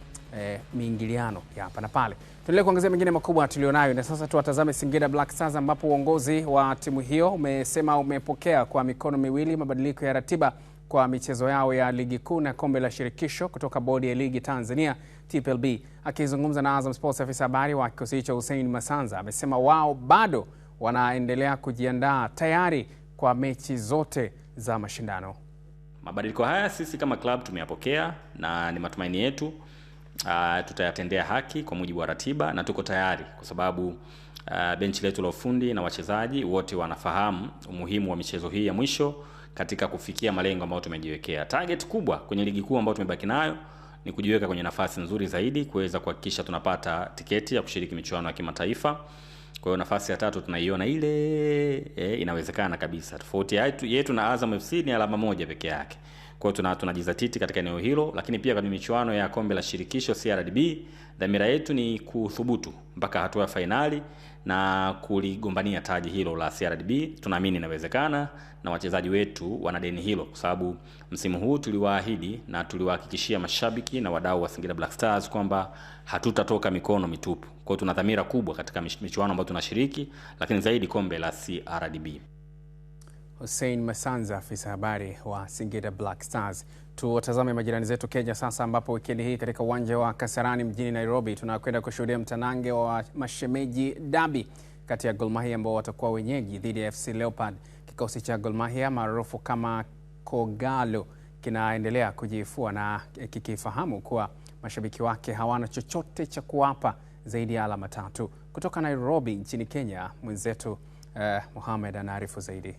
miingiliano ya hapa na pale. Tuendelee kuangazia mengine makubwa tulionayo, na sasa tuwatazame Singida Black Stars ambapo uongozi wa timu hiyo umesema umepokea kwa mikono miwili mabadiliko ya ratiba kwa michezo yao ya ligi kuu na kombe la shirikisho kutoka bodi ya ligi Tanzania TPLB. Akizungumza na Azam Sports, afisa habari wa kikosi hicho Hussein Masanza amesema wao bado wanaendelea kujiandaa tayari kwa mechi zote za mashindano. Mabadiliko haya sisi kama club tumeyapokea na ni matumaini yetu tutayatendea haki kwa mujibu wa ratiba, na tuko tayari kwa sababu benchi letu la ufundi na wachezaji wote wanafahamu umuhimu wa michezo hii ya mwisho katika kufikia malengo ambayo tumejiwekea. Target kubwa kwenye ligi kuu ambayo tumebaki nayo ni kujiweka kwenye nafasi nzuri zaidi kuweza kuhakikisha tunapata tiketi ya kushiriki michuano ya kimataifa. Kwa hiyo nafasi ya 3 tunaiona ile inawezekana kabisa. Tofauti yetu na Azam FC ni alama moja peke yake. Kwa hiyo tunajizatiti katika eneo hilo, lakini pia kwenye michuano ya kombe la shirikisho CRDB dhamira yetu ni kuthubutu mpaka hatua ya fainali na kuligombania taji hilo la CRDB. Tunaamini inawezekana na wachezaji wetu wana deni hilo, kwa sababu msimu huu tuliwaahidi na tuliwahakikishia mashabiki na wadau wa Singida Black Stars kwamba hatutatoka mikono mitupu. Kwa hiyo tuna dhamira kubwa katika michuano ambayo tunashiriki, lakini zaidi kombe la CRDB. Hussein Masanza, afisa habari wa Singida Black Stars. Tuwatazame majirani zetu Kenya sasa, ambapo wikendi hii katika uwanja wa Kasarani mjini Nairobi tunakwenda kushuhudia mtanange wa mashemeji derby kati ya Gor Mahia ambao watakuwa wenyeji dhidi ya FC Leopard. Kikosi cha Gor Mahia maarufu kama Kogalo kinaendelea kujifua na kikifahamu kuwa mashabiki wake hawana chochote cha kuwapa zaidi ya alama 3. Kutoka Nairobi nchini Kenya, mwenzetu Mohamed anaarifu zaidi.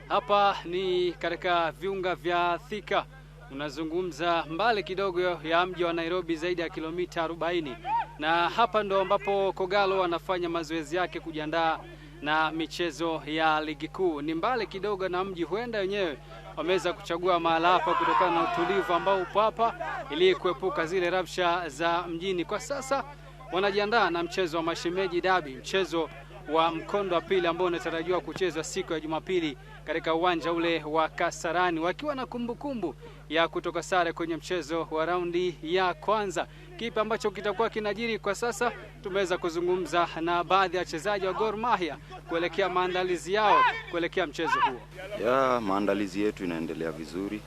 Hapa ni katika viunga vya Thika. Unazungumza mbali kidogo ya mji wa Nairobi zaidi ya kilomita 40. Na hapa ndo ambapo Kogalo anafanya mazoezi yake kujiandaa na michezo ya ligi kuu. Ni mbali kidogo na mji, huenda wenyewe wameweza kuchagua mahala hapa kutokana na utulivu ambao upo hapa ili kuepuka zile rabsha za mjini. Kwa sasa wanajiandaa na mchezo wa mashemeji derby, mchezo wa mkondo wa pili ambao unatarajiwa kuchezwa siku ya Jumapili katika uwanja ule wa Kasarani, wakiwa na kumbukumbu ya kutoka sare kwenye mchezo wa raundi ya kwanza. Kipi ambacho kitakuwa kinajiri kwa sasa? Tumeweza kuzungumza na baadhi ya wachezaji wa Gor Mahia kuelekea maandalizi yao kuelekea mchezo huo. Maandalizi yetu inaendelea vizuri.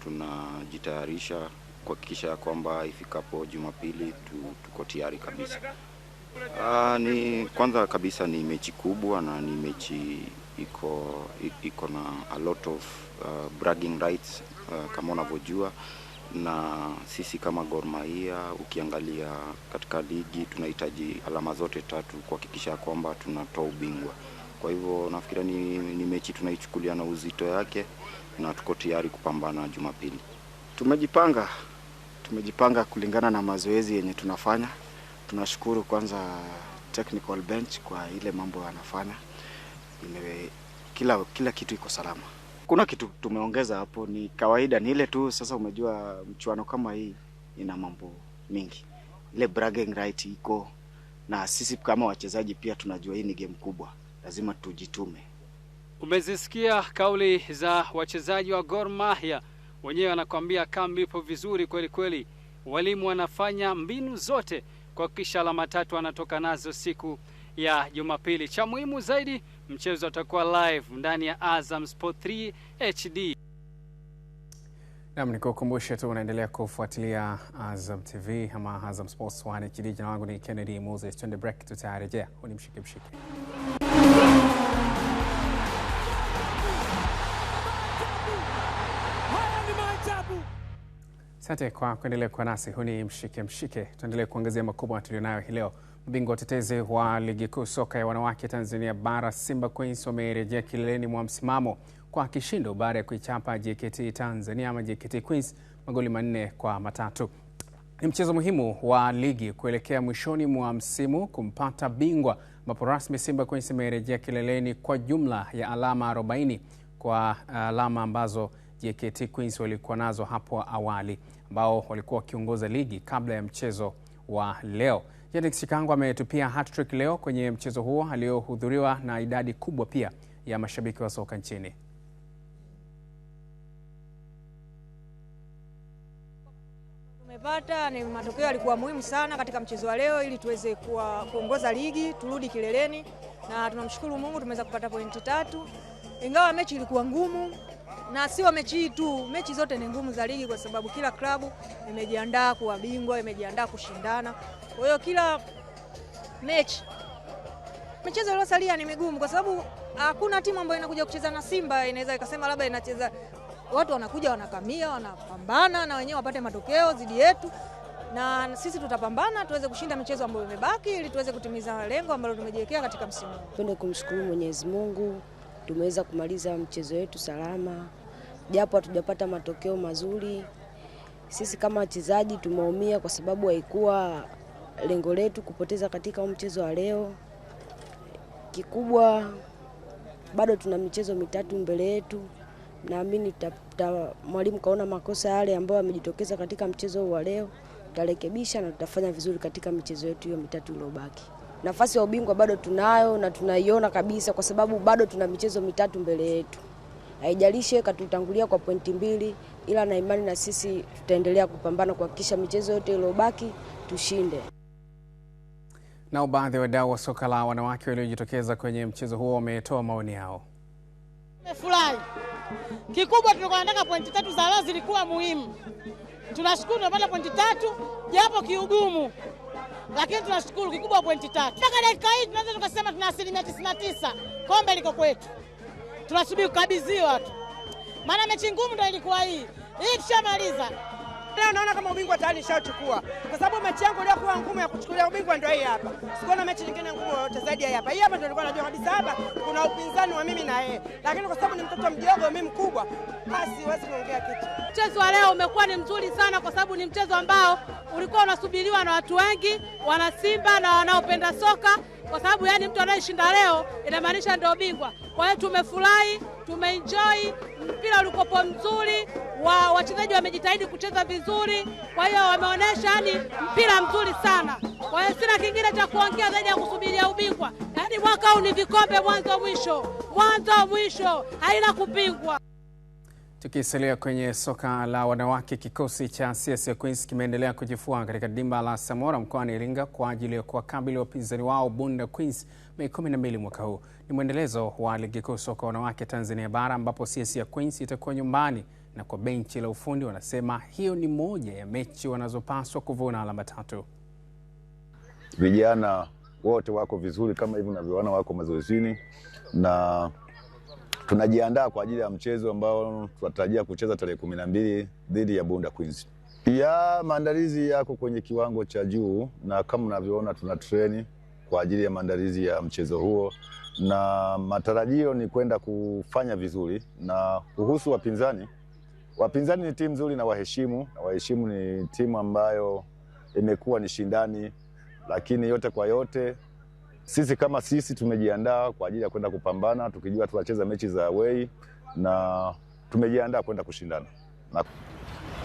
Tunajitayarisha kuhakikisha kwamba ifikapo Jumapili tuko tayari kabisa. Kwanza kabisa ni mechi kubwa na ni mechi iko na a lot of bragging rights kama unavyojua, na sisi kama Gor Mahia ukiangalia katika ligi tunahitaji alama zote 3 kuhakikisha kwamba tunatoa ubingwa. Kwa hivyo nafikiri ni mechi tunaichukulia na uzito yake na tuko tayari kupambana Jumapili. Tumejipanga kulingana na mazoezi yenye tunafanya. Tunashukuru kwanza technical bench kwa ile mambo wanafanya. Kila kitu iko salama. Kuna kitu tumeongeza hapo, ni kawaida, ni ile tu sasa umejua mchuano kama hii ina mambo mingi. Ile bragging right iko, na sisi kama wachezaji pia tunajua hii ni game kubwa. Lazima tujitume. Umezisikia kauli za wachezaji wa Gor Mahia. Wenyewe wanakuambia kambi ipo vizuri kweli kweli. Walimu wanafanya mbinu zote kuhakikisha alama 3 wanatoka nazo siku ya Jumapili. Cha muhimu zaidi, mchezo utakuwa live ndani ya Azam Sport 3 HD. Naam, nikukumbushe tu unaendelea kufuatilia Azam TV ama Azam Sports 1 HD. Jina langu ni Kennedy Moses. Twende break, tutarejea. Unimshike mshike. Asante kwa kuendelea kwa nasi. Huni mshike mshike. Tuendelee kuangazia makubwa tulionayo hii leo. Mabingwa watetezi wa ligi kuu soka ya wanawake Tanzania bara Simba Queens wamerejea kileleni mwa msimamo kwa kishindo baada ya kuichapa JKT Tanzania ama JKT Queens magoli 4-3. Ni mchezo muhimu wa ligi kuelekea mwishoni mwa msimu kumpata bingwa, ambapo rasmi Simba Queens imerejea kileleni kwa jumla ya alama 40 kwa alama ambazo JKT Queens walikuwa nazo hapo awali, ambao walikuwa wakiongoza ligi kabla ya mchezo wa leo. Janix Chikango ametupia hat-trick leo kwenye mchezo huo aliohudhuriwa na idadi kubwa pia ya mashabiki wa soka nchini. Tumepata ni matokeo yalikuwa muhimu sana katika mchezo wa leo ili tuweze kuongoza ligi, turudi kileleni, na tunamshukuru Mungu tumeweza kupata pointi 3. Ingawa mechi ilikuwa ngumu, na sio mechi hii tu, mechi zote ni ngumu za ligi kwa sababu kila klabu imejiandaa kuwa bingwa, imejiandaa kushindana. Kwa hiyo kila michezo iliyosalia ni migumu kwa sababu hakuna timu ambayo inakuja kucheza na Simba inaweza ikasema labda inacheza, watu wanakuja wanakamia, wanapambana na wenyewe wapate matokeo dhidi yetu, na sisi tutapambana tuweze kushinda michezo ambayo imebaki ili tuweze kutimiza lengo ambalo tumejiwekea katika msimu huu. Twende kumshukuru Mwenyezi Mungu, tumeweza kumaliza mchezo wetu salama, japo hatujapata matokeo mazuri. Sisi kama wachezaji tumeumia kwa sababu haikuwa lengo letu kupoteza katika mchezo wa leo. Kikubwa bado tuna michezo 3 mbele yetu. Naamini mwalimu kaona makosa yale ambayo yamejitokeza katika mchezo wa leo, tutarekebisha na tutafanya vizuri katika michezo yetu hiyo 3 iliyobaki. Nafasi ya ubingwa bado tunayo na tunaiona kabisa kwa sababu bado tuna michezo 3 mbele yetu. Haijalishi katutangulia kwa pointi 2, ila na imani na sisi tutaendelea kupambana kuhakikisha michezo yote iliyobaki tushinde. Nao baadhi ya wadau wa soka la wanawake waliojitokeza kwenye mchezo huo wametoa maoni yao. Tumefurahi. Kikubwa tulikuwa tunataka pointi 3 za leo zilikuwa muhimu. Tunashukuru tumepata pointi 3 japo kiugumu. Lakini tunashukuru kikubwa pointi 3. Mpaka dakika hii tunaweza tukasema tuna 99% kombe liko kwetu. Tunasubiri kukabidhiwa tu. Maana mechi ngumu ndio ilikuwa hii. Hii tushamaliza. Leo naona kama ubingwa tayari nishachukua. Kwa sababu mechi yangu iliyokuwa ngumu ya kuchukulia ubingwa ndio hii hapa. Sikuona mechi nyingine ngumu yote zaidi ya hapa. Hii hapa ndio nilikuwa najua kabisa hapa kuna upinzani wa mimi na yeye. Lakini kwa sababu ni mtoto mdogo mimi mkubwa, basi siwezi kuongea kitu. Mchezo wa leo umekuwa ni mzuri sana kwa sababu ni mchezo ambao ulikuwa unasubiriwa na watu wengi, wana Simba na wanaopenda soka, kwa sababu yani mtu anayeshinda leo inamaanisha ndio bingwa. Kwa hiyo tumefurahi, tumeenjoy, mpira ulikopo mzuri, wachezaji wamejitahidi kucheza vizuri, kwa hiyo wameonyesha yani mpira mzuri sana. Kwa hiyo sina kingine cha kuongea zaidi ya kusubiria ubingwa. Yaani mwaka huu ni vikombe mwanzo mwisho, haina kupingwa. Tukisalia kwenye soka la wanawake, kikosi cha CS Queens kimeendelea kujifua katika dimba la Samora mkoani Iringa kwa ajili ya kuwakabili wapinzani wao Bunda Queens Mei 12 mwaka huu. Ni mwendelezo wa ligi kuu soka wanawake Tanzania bara ambapo CS Queens itakuwa nyumbani, na kwa benchi la ufundi wanasema hiyo ni moja ya mechi wanazopaswa kuvuna alama 3. Vijana wote wako vizuri kama hivi unavyoona, wako mazoezini na tunajiandaa kwa ajili ya mchezo ambao tunatarajia kucheza tarehe 12 dhidi ya Bunda Queens. Ya maandalizi yako kwenye kiwango cha juu, na kama unavyoona tuna train kwa ajili ya maandalizi ya mchezo huo, na matarajio ni kwenda kufanya vizuri. Na kuhusu wapinzani ni timu nzuri na waheshimu ni timu ambayo imekuwa ni shindani, lakini yote kwa yote sisi tumejiandaa kwa ajili ya kwenda kupambana, tukijua tunacheza mechi za away na tumejiandaa kwenda kushindana.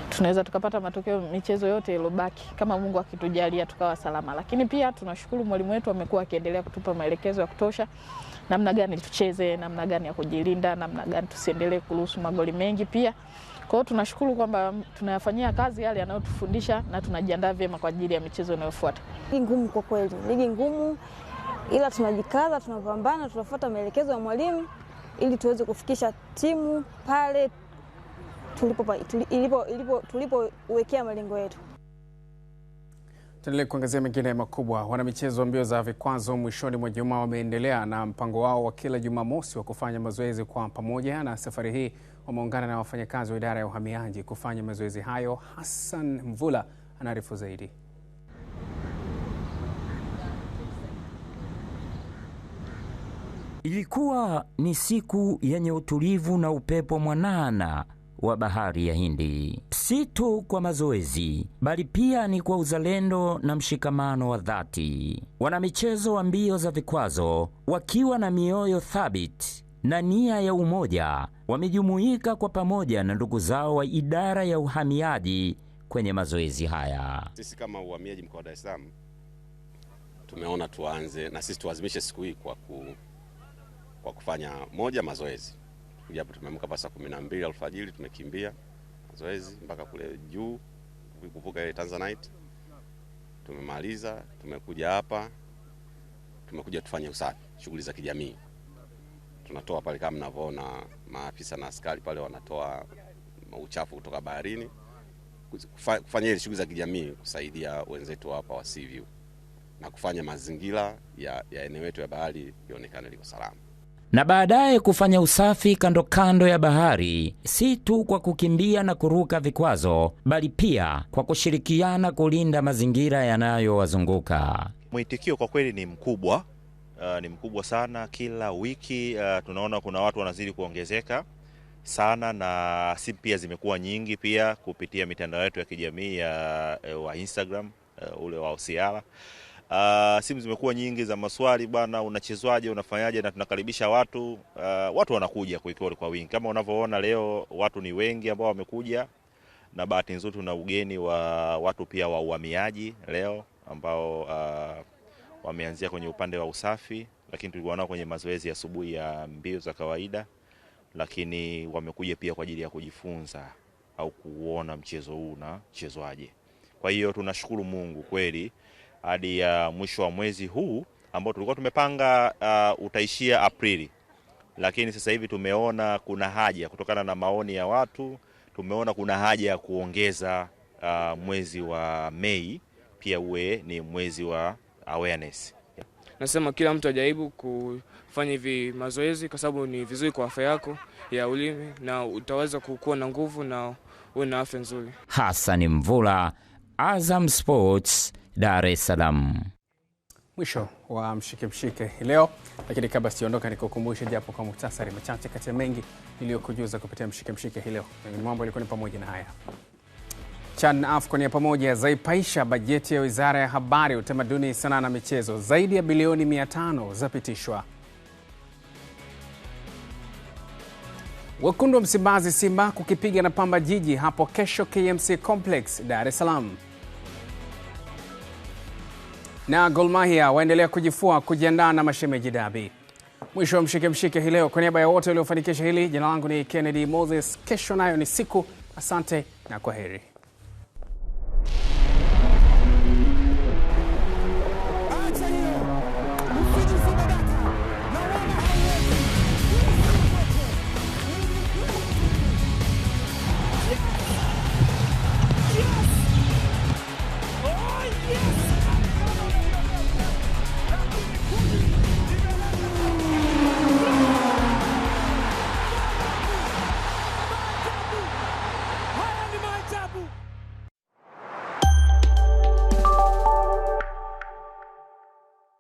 Tunaweza tukapata matokeo michezo yote iliyobaki kama Mungu akitujalia tukawa salama. Lakini pia tunashukuru mwalimu wetu amekuwa akiendelea kutupa maelekezo ya kutosha namna gani tucheze, namna gani ya kujilinda, namna gani tusiendelee kuruhusu magoli mengi pia. Kwa hiyo tunashukuru kwamba tunayafanyia kazi yale yanayotufundisha na tunajiandaa vyema kwa ajili ya michezo inayofuata. Ligi ngumu kwa kweli, ligi ngumu, ila tunajikaza, tunapambana, tunafuata maelekezo ya mwalimu ili tuweze kufikisha timu pale tulipowekea malengo yetu. Tuendelee kuangazia mengine makubwa. Wanamichezo mbio za vikwazo mwishoni mwa juma wameendelea na mpango wao wa kila Jumamosi wa kufanya mazoezi kwa pamoja, na safari hii wameungana na wafanyakazi wa idara ya uhamiaji kufanya mazoezi hayo. Hassan Mvula anaarifu zaidi. Ilikuwa ni siku yenye utulivu na upepo mwanana wa bahari ya Hindi. Si tu kwa mazoezi, bali pia ni kwa uzalendo na mshikamano wa dhati. Wanamichezo wa mbio za vikwazo wakiwa na mioyo thabiti na nia ya umoja wamejumuika kwa pamoja na ndugu zao wa idara ya uhamiaji kwenye mazoezi haya. Sisi kama uhamiaji mkoa wa Dar es Salaam tumeona tuanze na sisi tuazimishe siku hii kwa kufanya moja, mazoezi. Japo tumeamka pasa 12 alfajiri, tumekimbia mazoezi mpaka kule juu kuvuka ile Tanzanite. Tumemaliza, tumekuja hapa, tumekuja tufanye usafi, shughuli za kijamii. Tunatoa pale kama mnavyoona maafisa na askari pale wanatoa uchafu kutoka baharini, kufanya ile shughuli za kijamii, kusaidia wenzetu hapa wa Seaview na kufanya mazingira ya eneo letu ya bahari ionekane liko salama. Na baadaye kufanya usafi kando kando ya bahari, si tu kwa kukimbia na kuruka vikwazo, bali pia kwa kushirikiana kulinda mazingira yanayowazunguka. Mwitikio kwa kweli ni mkubwa, sana. Kila wiki tunaona kuna watu wanazidi kuongezeka sana, na simu pia zimekuwa nyingi pia kupitia mitandao yetu ya kijamii wa Instagram, ule wa Osiala. Simu zimekuwa nyingi za maswali, bwana unachezwaje, unafanyaje, na tunakaribisha watu. Watu wanakuja kwa wingi. Kama unavyoona leo watu ni wengi ambao wamekuja, na bahati nzuri tuna ugeni wa watu pia wa uhamiaji leo ambao wameanzia kwenye upande wa usafi, lakini tulikuwa nao kwenye mazoezi ya asubuhi ya mbio za kawaida, lakini wamekuja pia kwa ajili ya kujifunza au kuona mchezo huu na chezwaje. Kwa hiyo tunashukuru Mungu kweli, hadi mwisho wa mwezi huu ambao tulikuwa tumepanga utaishia Aprili, lakini sasa hivi tumeona kuna haja kutokana na maoni ya watu, tumeona kuna haja ya kuongeza mwezi wa Mei pia uwe ni mwezi wa awareness. Nasema kila mtu ajaribu kufanya hivi mazoezi kwa sababu ni vizuri kwa afya yako ya ulimi, na utaweza kuwa na nguvu na uwe na afya nzuri. Hassan Mvula, Azam Sports, Dar es Salaam. Mwisho wa mshike leo, lakini kabla siondoka nikukumbushe japo kwa muhtasari machache kati ya mengi niliyokujuza kupitia mshike hii leo. Mambo yalikuwa ni pamoja na haya. CHAN AFCON ya pamoja zaipaisha bajeti ya Wizara ya Habari, Utamaduni, Sanaa na Michezo. Zaidi ya bilioni 500 zapitishwa. Wekundu wa Msimbazi Simba kukipiga na Pamba Jiji hapo kesho KMC Complex, Dar es Salaam. Na Gor Mahia waendelea kujifua kujiandaa na Mashemeji Derby. Mwisho wa mshike hii leo. Kwa niaba ya wote waliofanikisha hili, jina langu ni Kennedy Moses. Kesho nayo ni siku. Asante na kwaheri.